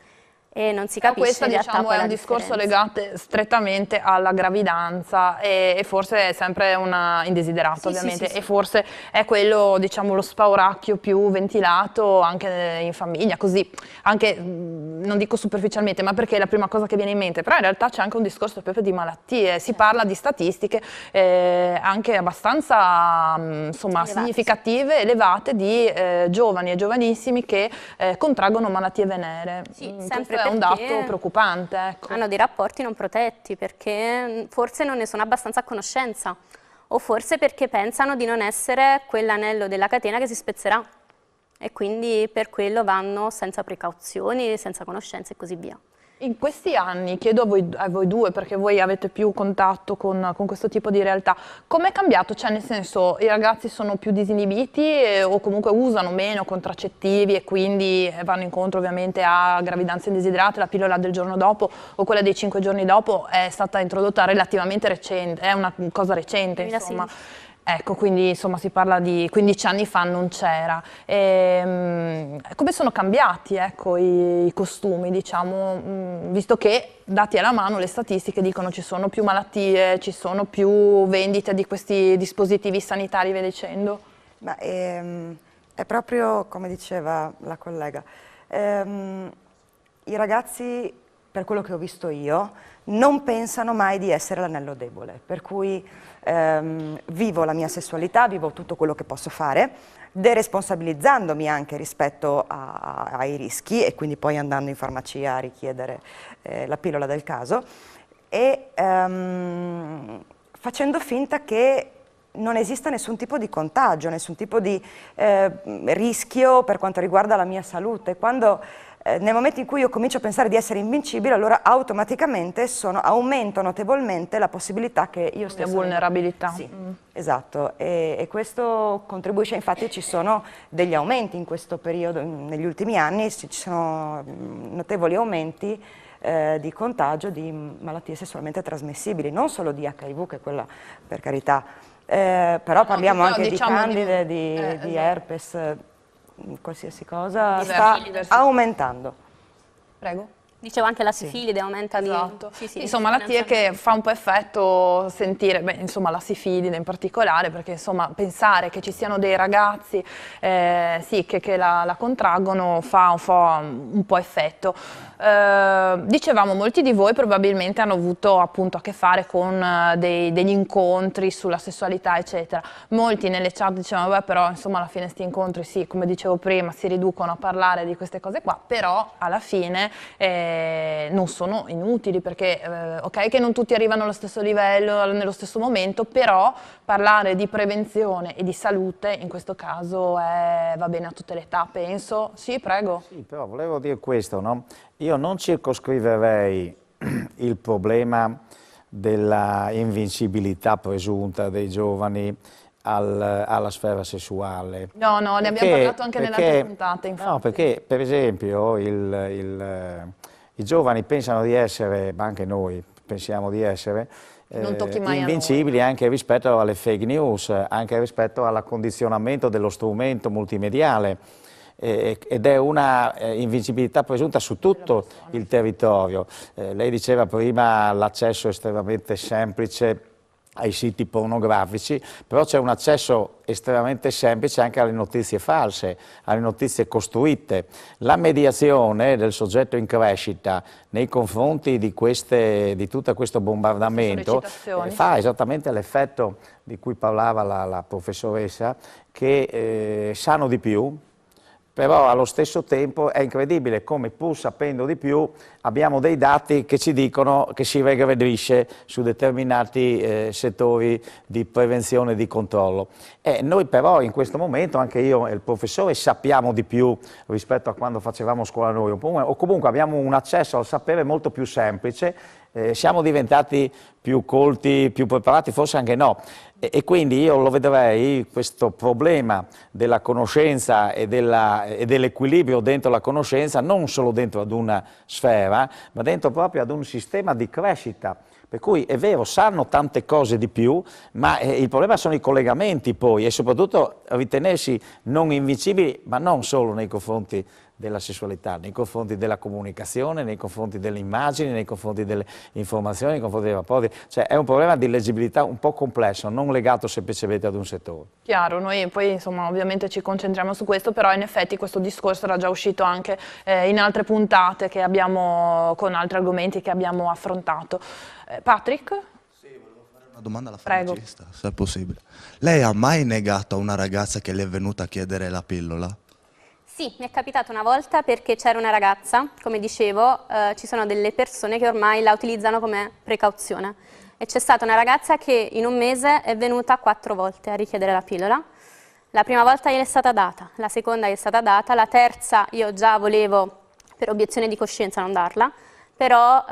E non si capisce
questo
in realtà
diciamo
poi
è
la
un discorso
differenza.
legato strettamente alla gravidanza e forse è sempre una indesiderato
Sì,
ovviamente
sì.
e forse è quello diciamo lo spauracchio più ventilato anche in famiglia, così anche non dico superficialmente ma perché è la prima cosa che viene in mente, però in realtà c'è anche un discorso proprio di malattie, si parla di statistiche anche abbastanza insomma significative, elevate di giovani e giovanissimi che contraggono malattie venere.
Sempre
Questo è un
perché
dato preoccupante. Ecco.
hanno dei rapporti non protetti perché forse non ne sono abbastanza a conoscenza o forse perché pensano di non essere quell'anello della catena che si spezzerà e quindi per quello vanno senza precauzioni, senza conoscenze e così via.
In questi anni, chiedo a voi due, perché voi avete più contatto con questo tipo di realtà, com'è cambiato? Cioè nel senso, i ragazzi sono più disinibiti o comunque usano meno contraccettivi e quindi vanno incontro ovviamente a gravidanze indesiderate, la pillola del giorno dopo o quella dei 5 giorni dopo è stata introdotta relativamente recente, è una cosa recente insomma. Ecco, quindi insomma si parla di 15 anni fa non c'era. Come sono cambiati ecco, i costumi, diciamo, visto che dati alla mano le statistiche dicono ci sono più malattie, ci sono più vendite di questi dispositivi sanitari, via dicendo?
Ma è proprio come diceva la collega, i ragazzi, per quello che ho visto io, non pensano mai di essere l'anello debole, per cui vivo la mia sessualità, vivo tutto quello che posso fare, deresponsabilizzandomi anche rispetto ai rischi e quindi poi andando in farmacia a richiedere la pillola del caso e facendo finta che non esista nessun tipo di contagio, nessun tipo di rischio per quanto riguarda la mia salute. Nel momento in cui io comincio a pensare di essere invincibile, allora automaticamente aumento notevolmente la possibilità che io stessa...
La vulnerabilità.
Sì, esatto, e questo contribuisce, infatti ci sono degli aumenti in questo periodo, negli ultimi anni ci sono notevoli aumenti di contagio di malattie sessualmente trasmissibili, non solo di HIV, che è quella per carità, però parliamo anche
diciamo
di candide, di
esatto.
herpes, qualsiasi cosa
Diversi.
sta aumentando.
Prego.
Dicevo anche la sifilide aumenta
Esatto.
di
Insomma, malattie che fa un po' effetto sentire, insomma la sifilide in particolare, perché insomma pensare che ci siano dei ragazzi sì, che la contraggono fa un po' effetto. Dicevamo, molti di voi probabilmente hanno avuto appunto a che fare con degli incontri sulla sessualità eccetera. Molti nelle chat dicevano vabbè però insomma alla fine questi incontri sì, come dicevo prima, si riducono a parlare di queste cose qua, però alla fine non sono inutili perché ok che non tutti arrivano allo stesso livello, nello stesso momento, però parlare di prevenzione e di salute in questo caso va bene a tutte le età, penso. Sì, prego.
Sì, però volevo dire questo, no? Io non circoscriverei il problema della invincibilità presunta dei giovani alla sfera sessuale.
No, ne abbiamo parlato anche nelle altre puntate, infatti.
No, perché per esempio i giovani pensano di essere, ma anche noi pensiamo di essere,
non tocchi mai
invincibili anche rispetto alle fake news, anche rispetto all'accondizionamento dello strumento multimediale. Ed è una invincibilità presunta su tutto il territorio. Lei diceva prima l'accesso estremamente semplice ai siti pornografici, però c'è un accesso estremamente semplice anche alle notizie false, alle notizie costruite. La mediazione del soggetto in crescita nei confronti di tutto questo bombardamento fa esattamente l'effetto di cui parlava la professoressa, che sanno di più, però allo stesso tempo è incredibile come pur sapendo di più abbiamo dei dati che ci dicono che si regredisce su determinati settori di prevenzione e di controllo. Noi però in questo momento, anche io e il professore, sappiamo di più rispetto a quando facevamo scuola noi, o comunque abbiamo un accesso al sapere molto più semplice siamo diventati più colti, più preparati, forse anche no. E quindi io lo vedrei, questo problema della conoscenza e dell'equilibrio dentro la conoscenza, non solo dentro ad una sfera, ma dentro proprio ad un sistema di crescita. Per cui è vero, sanno tante cose di più, ma il problema sono i collegamenti poi e soprattutto ritenersi non invincibili, ma non solo nei confronti della sessualità, nei confronti della comunicazione, nei confronti delle immagini, nei confronti delle informazioni, nei confronti dei rapporti. Cioè è un problema di leggibilità un po' complesso, non legato semplicemente ad un settore.
Chiaro, noi poi insomma ovviamente ci concentriamo su questo, però in effetti questo discorso era già uscito anche in altre puntate che abbiamo, con altri argomenti che abbiamo affrontato. Patrick?
Una domanda alla farmacista, se è possibile. Lei ha mai negato a una ragazza che le è venuta a chiedere la pillola?
Sì, mi è capitato una volta perché c'era una ragazza, come dicevo, ci sono delle persone che ormai la utilizzano come precauzione. E c'è stata una ragazza che in un mese è venuta 4 volte a richiedere la pillola. La prima volta gliel'è stata data, la seconda gli è stata data, la terza io già volevo per obiezione di coscienza non darla, però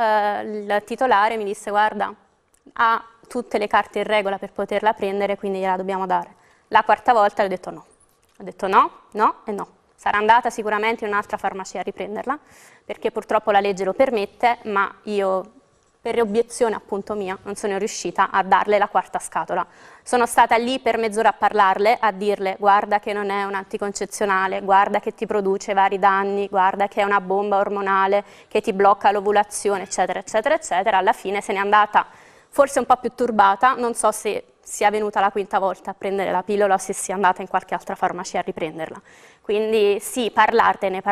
il titolare mi disse guarda, ha tutte le carte in regola per poterla prendere, quindi gliela dobbiamo dare. La quarta volta le ho detto no. Ho detto no, no e no. Sarà andata sicuramente in un'altra farmacia a riprenderla, perché purtroppo la legge lo permette, ma io per obiezione appunto mia non sono riuscita a darle la quarta scatola. Sono stata lì per mezz'ora a parlarle, a dirle guarda che non è un anticoncezionale, guarda che ti produce vari danni, guarda che è una bomba ormonale che ti blocca l'ovulazione, eccetera, eccetera, eccetera. Alla fine se n'è andata forse un po' più turbata, non so se sia venuta la quinta volta a prendere la pillola o se sia andata in qualche altra farmacia a riprenderla. Quindi sì, parlatene,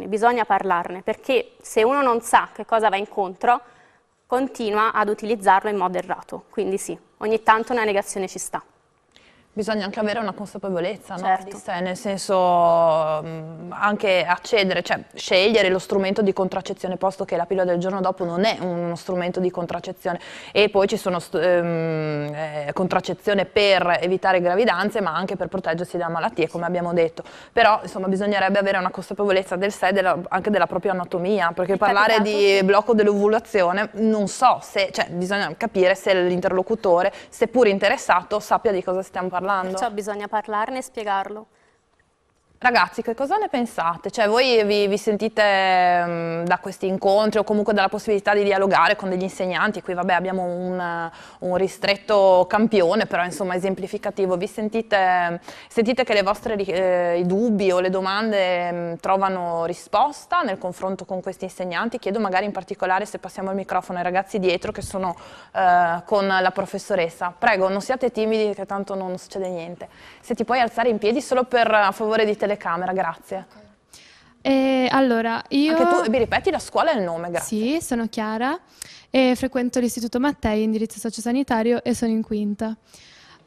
bisogna parlarne, perché se uno non sa che cosa va incontro, continua ad utilizzarlo in modo errato. Quindi sì, ogni tanto una negazione ci sta.
Bisogna anche avere una consapevolezza,
certo,
no? Di sé, nel senso anche accedere, cioè scegliere lo strumento di contraccezione, posto che la pillola del giorno dopo non è uno strumento di contraccezione, e poi ci sono contraccezione per evitare gravidanze, ma anche per proteggersi da malattie, come abbiamo detto. Però insomma bisognerebbe avere una consapevolezza del sé, anche della propria anatomia, perché parlare di blocco dell'ovulazione non so se, cioè bisogna capire se l'interlocutore, seppur interessato, sappia di cosa stiamo parlando.
Perciò bisogna parlarne e spiegarlo.
Ragazzi, che cosa ne pensate? Cioè voi vi sentite da questi incontri o comunque dalla possibilità di dialogare con degli insegnanti? Qui vabbè abbiamo un ristretto campione, però insomma esemplificativo. Vi sentite che le vostre i dubbi o le domande trovano risposta nel confronto con questi insegnanti? Chiedo magari in particolare, se passiamo il microfono ai ragazzi dietro che sono con la professoressa. Prego, non siate timidi che tanto non succede niente. Se ti puoi alzare in piedi solo a favore di telecamera, grazie.
Allora, io...
Anche tu mi ripeti la scuola e il nome, grazie.
Sì, sono Chiara e frequento l'Istituto Mattei, indirizzo sociosanitario, e sono in quinta.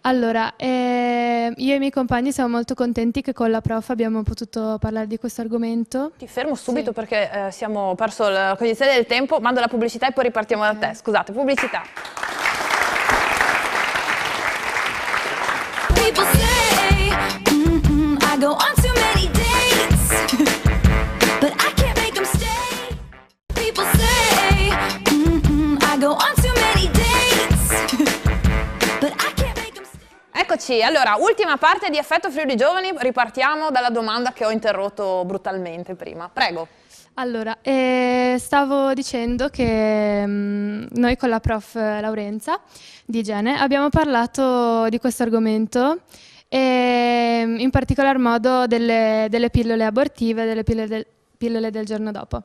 Allora, io e i miei compagni siamo molto contenti che con la prof abbiamo potuto parlare di questo argomento.
Ti fermo subito perché abbiamo perso la cognizione del tempo, mando la pubblicità e poi ripartiamo da te. Scusate, pubblicità.
People say, I go on too many dates, but I can't make them stay. People say, I go on too many dates, but I can't make them stay.
Eccoci, allora, ultima parte di Effetto Friuli Giovani, ripartiamo dalla domanda che ho interrotto brutalmente prima. Prego.
Allora, stavo dicendo che noi con la prof Laurenza di Igiene abbiamo parlato di questo argomento e in particolar modo delle pillole abortive, delle pillole del giorno dopo.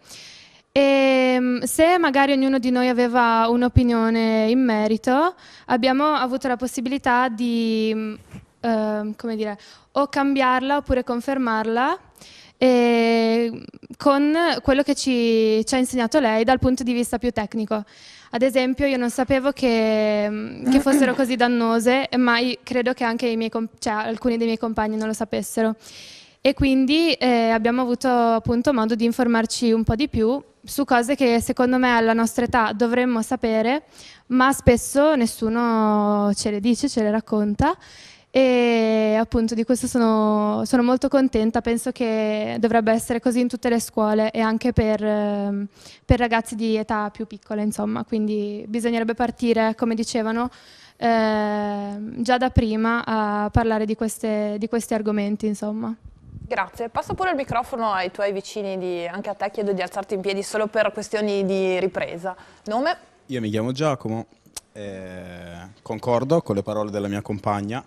E se magari ognuno di noi aveva un'opinione in merito, abbiamo avuto la possibilità di, come dire, o cambiarla oppure confermarla con quello che ci ha insegnato lei dal punto di vista più tecnico. Ad esempio, io non sapevo che fossero così dannose, ma credo che anche alcuni dei miei compagni non lo sapessero. E quindi abbiamo avuto appunto modo di informarci un po' di più su cose che secondo me alla nostra età dovremmo sapere, ma spesso nessuno ce le dice, ce le racconta. e appunto di questo sono molto contenta, penso che dovrebbe essere così in tutte le scuole e anche per ragazzi di età più piccola, insomma, quindi bisognerebbe partire, come dicevano, già da prima a parlare di questi argomenti, insomma.
Grazie, passo pure il microfono ai tuoi vicini, anche a te chiedo di alzarti in piedi solo per questioni di ripresa. Nome?
Io mi chiamo Giacomo, concordo con le parole della mia compagna,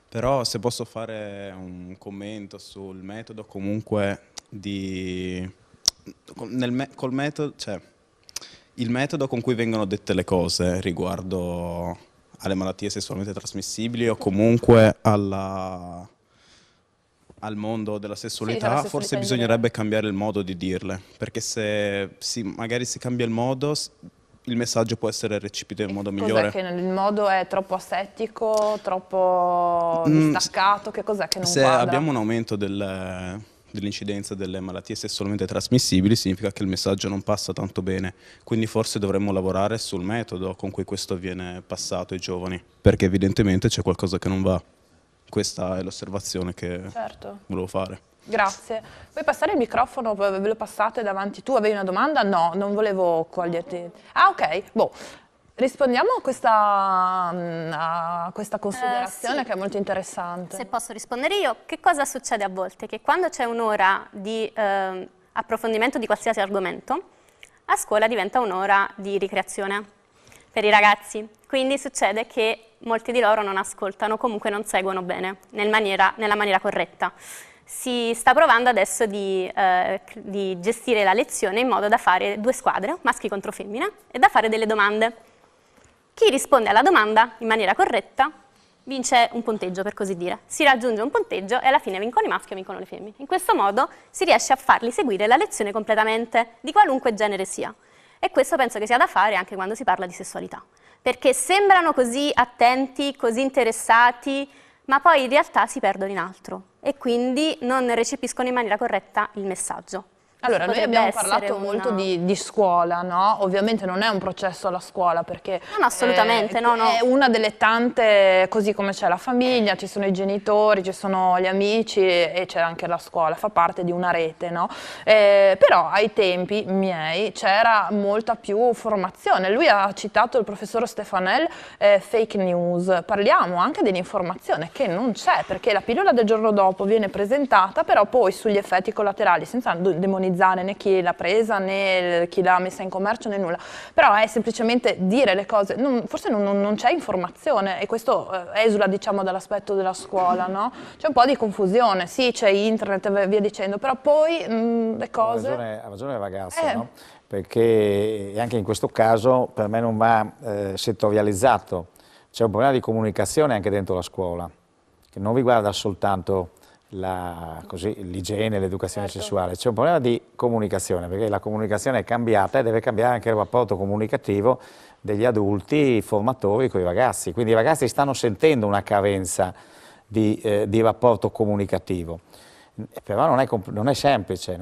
però se posso fare un commento sul metodo comunque col metodo, cioè il metodo con cui vengono dette le cose riguardo alle malattie sessualmente trasmissibili o comunque al mondo della sessualità, forse bisognerebbe cambiare il modo di dirle, perché se magari si cambia il modo, il messaggio può essere recepito in modo migliore.
Cos'è che il modo è troppo asettico, troppo distaccato? Che cos'è che non
se
quadra?
Abbiamo un aumento dell'incidenza delle malattie sessualmente trasmissibili, significa che il messaggio non passa tanto bene, quindi forse dovremmo lavorare sul metodo con cui questo viene passato ai giovani, perché evidentemente c'è qualcosa che non va. Questa è l'osservazione che volevo fare.
Grazie. Puoi passare il microfono, ve lo passate davanti. Tu avevi una domanda? No, non volevo coglierti. Ah, ok. Boh. Rispondiamo a questa considerazione
sì.
che è molto interessante.
Se posso rispondere io, che cosa succede a volte? Che quando c'è un'ora di approfondimento di qualsiasi argomento, a scuola diventa un'ora di ricreazione per i ragazzi. Quindi succede che molti di loro non ascoltano, comunque non seguono bene, nella maniera corretta. Si sta provando adesso di gestire la lezione in modo da fare 2 squadre, maschi contro femmine, e da fare delle domande. Chi risponde alla domanda in maniera corretta vince un punteggio, per così dire. Si raggiunge un punteggio e alla fine vincono i maschi e vincono le femmine. In questo modo si riesce a farli seguire la lezione completamente, di qualunque genere sia. E questo penso che sia da fare anche quando si parla di sessualità. Perché sembrano così attenti, così interessati, ma poi in realtà si perdono in altro e quindi non recepiscono in maniera corretta il messaggio.
Allora, noi abbiamo parlato molto di scuola, no? Ovviamente non è un processo alla scuola perché
no, assolutamente, no.
È una delle tante, così come c'è la famiglia, ci sono i genitori, ci sono gli amici e c'è anche la scuola, fa parte di una rete, no? Però ai tempi miei c'era molta più formazione. Lui ha citato il professor Stefanel, fake news, parliamo anche dell'informazione che non c'è perché la pillola del giorno dopo viene presentata, però poi sugli effetti collaterali, senza demonizzare né chi l'ha presa né chi l'ha messa in commercio né nulla, però è semplicemente dire le cose, forse non c'è informazione e questo esula diciamo dall'aspetto della scuola, no? C'è un po' di confusione, sì c'è internet e via dicendo, però poi le cose...
Ha ragione il ragazzo, no? Perché anche in questo caso per me non va settorializzato, c'è un problema di comunicazione anche dentro la scuola, che non riguarda soltanto l'igiene, l'educazione sessuale, c'è un problema di comunicazione perché la comunicazione è cambiata e deve cambiare anche il rapporto comunicativo degli adulti formatori con i ragazzi, quindi i ragazzi stanno sentendo una carenza di rapporto comunicativo, però non è semplice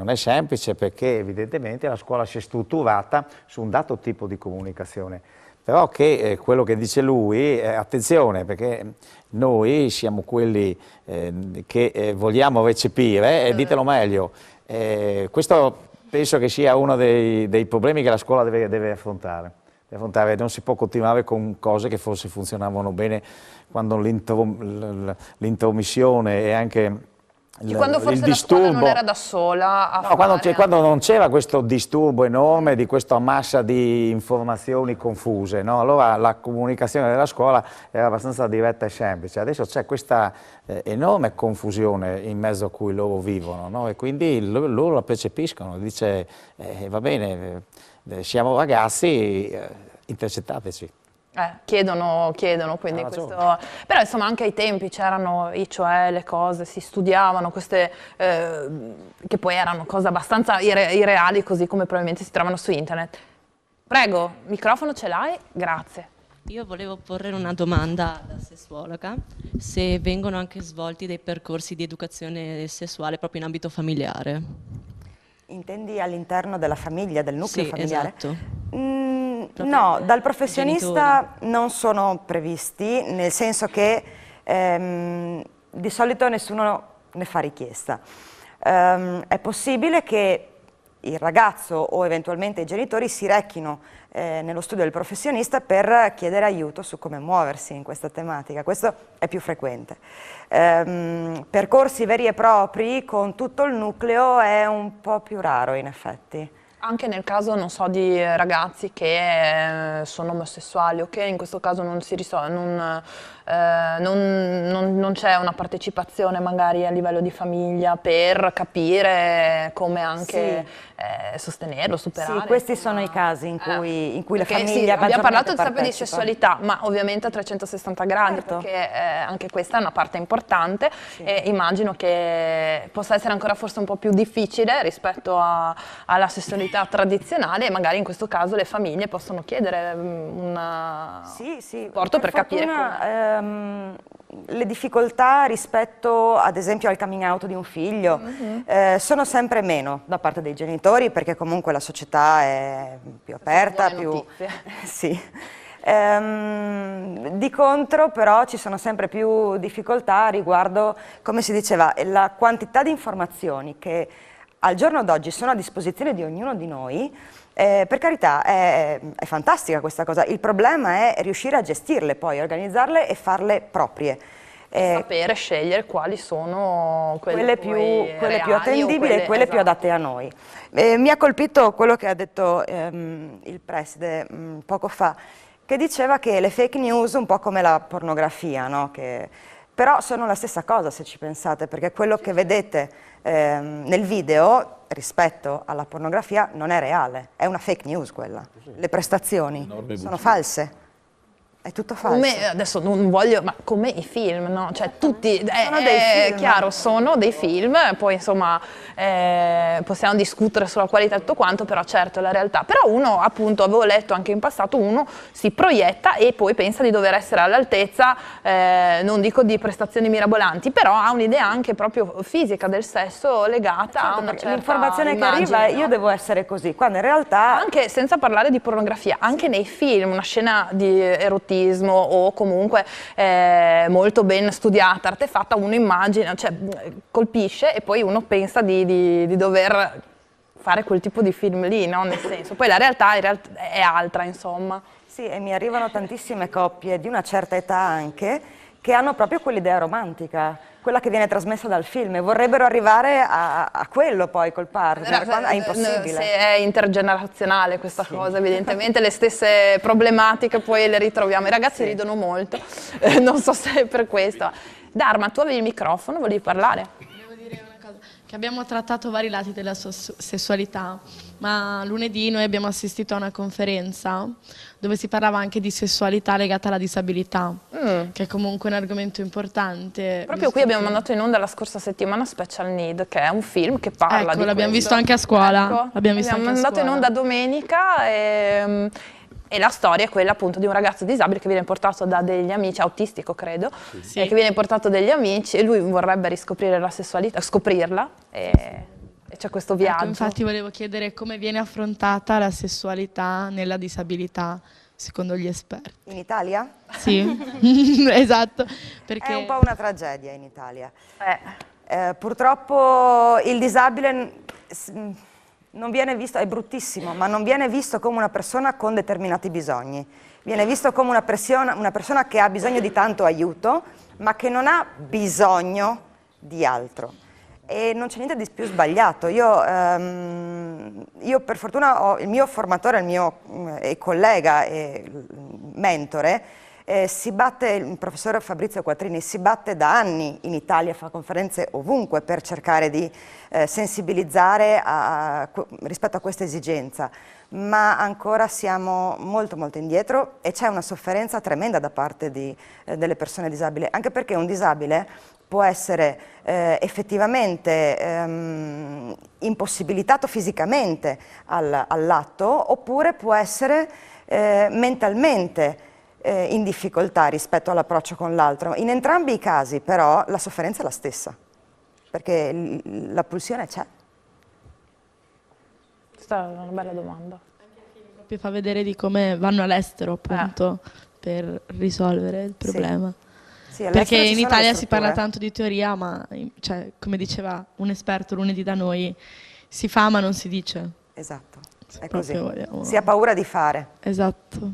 perché evidentemente la scuola si è strutturata su un dato tipo di comunicazione. Però che quello che dice lui, attenzione perché noi siamo quelli che vogliamo recepire, ditelo meglio, questo penso che sia uno dei problemi che la scuola deve affrontare. Non si può continuare con cose che forse funzionavano bene quando l'intromissione e anche
quando forse la scuola non era da sola a
quando non c'era questo disturbo enorme di questa massa di informazioni confuse, no? Allora la comunicazione della scuola era abbastanza diretta e semplice, adesso c'è questa enorme confusione in mezzo a cui loro vivono, no? E quindi loro la percepiscono, dice va bene, siamo ragazzi, intercettateci.
Chiedono, quindi questo... Però insomma anche ai tempi c'erano cioè le cose, si studiavano queste che poi erano cose abbastanza irreali così come probabilmente si trovano su internet. Prego, microfono ce l'hai? Grazie.
Io volevo porre una domanda da sessuologa, se vengono anche svolti dei percorsi di educazione sessuale proprio in ambito familiare.
Intendi all'interno della famiglia, del nucleo familiare?
Esatto.
No, dal professionista non sono previsti, nel senso che Di solito nessuno ne fa richiesta. È possibile che il ragazzo o eventualmente i genitori si rechino nello studio del professionista per chiedere aiuto su come muoversi in questa tematica. Questo è più frequente. Percorsi veri e propri con tutto il nucleo è un po' più raro in effetti.
Anche nel caso, non so, di ragazzi che sono omosessuali o che in questo caso non si risolve, non c'è una partecipazione magari a livello di famiglia per capire come anche sostenerlo, superare.
Sì, questi sono i casi in cui la
Perché
famiglia
abbiamo parlato sempre di
partecipa.
sessualità, ma ovviamente a 360 gradi,
Certo.
perché anche questa è una parte importante e immagino che possa essere ancora forse un po' più difficile rispetto alla sessualità tradizionale, e magari in questo caso le famiglie possono chiedere un supporto per capire
le difficoltà rispetto ad esempio al coming out di un figlio sono sempre meno da parte dei genitori, perché comunque la società è più aperta, più sì. Di contro però ci sono sempre più difficoltà riguardo, come si diceva, la quantità di informazioni che al giorno d'oggi sono a disposizione di ognuno di noi. Per carità, è fantastica questa cosa, il problema è riuscire a gestirle poi, organizzarle e farle proprie.
Sapere scegliere quali sono
quelle più attendibili e quelle più adatte a noi. Mi ha colpito quello che ha detto il preside poco fa, che diceva che le fake news, un po' come la pornografia, no? Però sono la stessa cosa se ci pensate, perché quello che vedete nel video rispetto alla pornografia non è reale, è una fake news quella. Le prestazioni sono false. È tutto falso.
Adesso non voglio, ma come i film, no? Cioè tutti, è chiaro, sono dei film, poi insomma possiamo discutere sulla qualità e tutto quanto, però certo è la realtà. Però uno, appunto, avevo letto anche in passato, uno si proietta e poi pensa di dover essere all'altezza, non dico di prestazioni mirabolanti, però ha un'idea anche proprio fisica del sesso legata a una certa
l'informazione che arriva è io devo essere così, quando in realtà...
Anche senza parlare di pornografia, anche nei film, una scena di erotismo o comunque molto ben studiata, artefatta, uno immagina, cioè colpisce e poi uno pensa di dover fare quel tipo di film lì, no? Nel senso, poi la realtà è altra, insomma.
Sì, e mi arrivano tantissime coppie di una certa età anche che hanno proprio quell'idea romantica, quella che viene trasmessa dal film, e vorrebbero arrivare a quello poi col partner, quando è impossibile.
Se è intergenerazionale questa cosa, evidentemente le stesse problematiche poi le ritroviamo. I ragazzi ridono molto, non so se è per questo. Dharma, tu avevi il microfono, volevi parlare?
Volevo dire una cosa, che abbiamo trattato vari lati della sessualità, ma lunedì noi abbiamo assistito a una conferenza dove si parlava anche di sessualità legata alla disabilità, che è comunque un argomento importante.
Proprio qui abbiamo mandato in onda la scorsa settimana Special Need, che è un film che parla di
l'abbiamo
questo.
visto anche a scuola.
Ecco,
l'abbiamo
mandato in onda domenica e la storia è quella appunto di un ragazzo disabile che viene portato da degli amici, autistico credo, che viene portato dagli amici e lui vorrebbe riscoprire la sessualità, scoprirla e c'è questo viaggio.
Ecco, infatti volevo chiedere come viene affrontata la sessualità nella disabilità secondo gli esperti.
In Italia?
Sì, esatto. Perché...
È un po' una tragedia in Italia. Purtroppo il disabile non viene visto, è bruttissimo, ma non viene visto come una persona con determinati bisogni. Viene visto come una persona che ha bisogno di tanto aiuto, ma che non ha bisogno di altro. E non c'è niente di più sbagliato. Io per fortuna ho il mio formatore, il mio collega e mentore, il professor Fabrizio Quattrini si batte da anni in Italia, fa conferenze ovunque per cercare di sensibilizzare rispetto a questa esigenza, ma ancora siamo molto molto indietro e c'è una sofferenza tremenda da parte delle persone disabili, anche perché un disabile può essere effettivamente impossibilitato fisicamente all'atto, oppure può essere mentalmente in difficoltà rispetto all'approccio con l'altro. In entrambi i casi però la sofferenza è la stessa, perché la pulsione c'è.
Questa è una bella domanda.
Proprio fa vedere di come vanno all'estero appunto per risolvere il problema.
Sì,
perché
all'estero ci
in
sono le
Italia si parla
strutture.
tanto di teoria, ma cioè, come diceva un esperto lunedì da noi, si fa ma non si dice.
Esatto,
Se
è così.
proprio vogliamo-
Si ha paura di fare.
Esatto.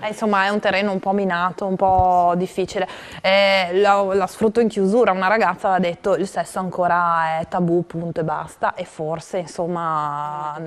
Insomma, è un terreno un po' minato, un po' difficile. La sfrutto in chiusura, una ragazza aveva detto il sesso ancora è tabù, punto e basta, e forse, insomma,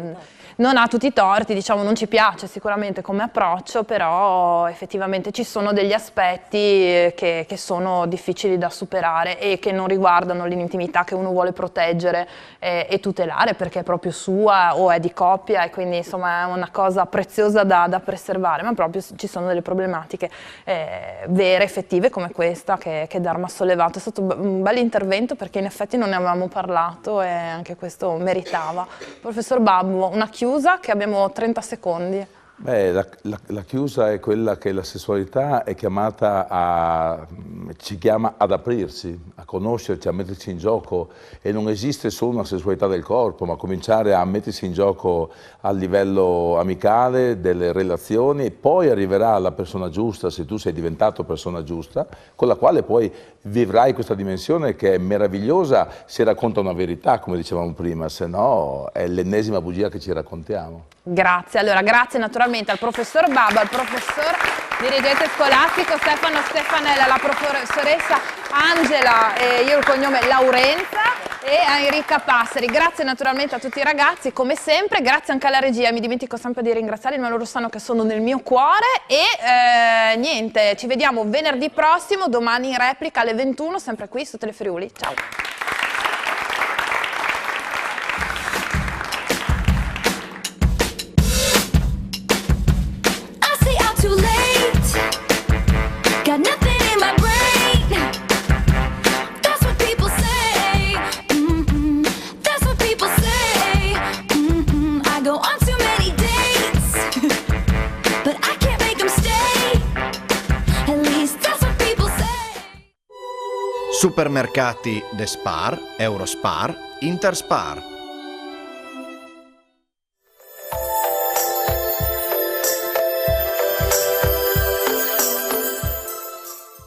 non ha tutti i torti, diciamo, non ci piace sicuramente come approccio, però effettivamente ci sono degli aspetti che sono difficili da superare e che non riguardano l'intimità che uno vuole proteggere e tutelare perché è proprio sua o è di coppia e quindi insomma è una cosa preziosa da preservare, ma proprio ci sono delle problematiche vere, effettive come questa che Dharma ha sollevato. È stato un bel intervento perché in effetti non ne avevamo parlato e anche questo meritava. Professor Babbo, una chiusa che abbiamo 30 secondi.
Beh, la chiusa è quella che la sessualità è chiamata ci chiama ad aprirsi, a conoscerci, a metterci in gioco e non esiste solo una sessualità del corpo, ma cominciare a mettersi in gioco a livello amicale, delle relazioni e poi arriverà la persona giusta, se tu sei diventato persona giusta, con la quale poi vivrai questa dimensione che è meravigliosa se racconta una verità, come dicevamo prima, se no è l'ennesima bugia che ci raccontiamo.
Grazie, allora grazie naturalmente al professor Babbo, al professor dirigente scolastico Stefano Stefanella, alla professoressa Angela, io il cognome Laurenza e a Enrica Passeri. Grazie naturalmente a tutti i ragazzi, come sempre, grazie anche alla regia, mi dimentico sempre di ringraziarli, ma loro sanno che sono nel mio cuore e niente, ci vediamo venerdì prossimo, domani in replica alle 21, sempre qui su Telefriuli. Ciao!
Too late, got nothing in my brain. That's what people say. That's what people say. I go on too many dates, but I can't make them stay. At least that's what people say.
Supermercati De Spar, Eurospar, Interspar.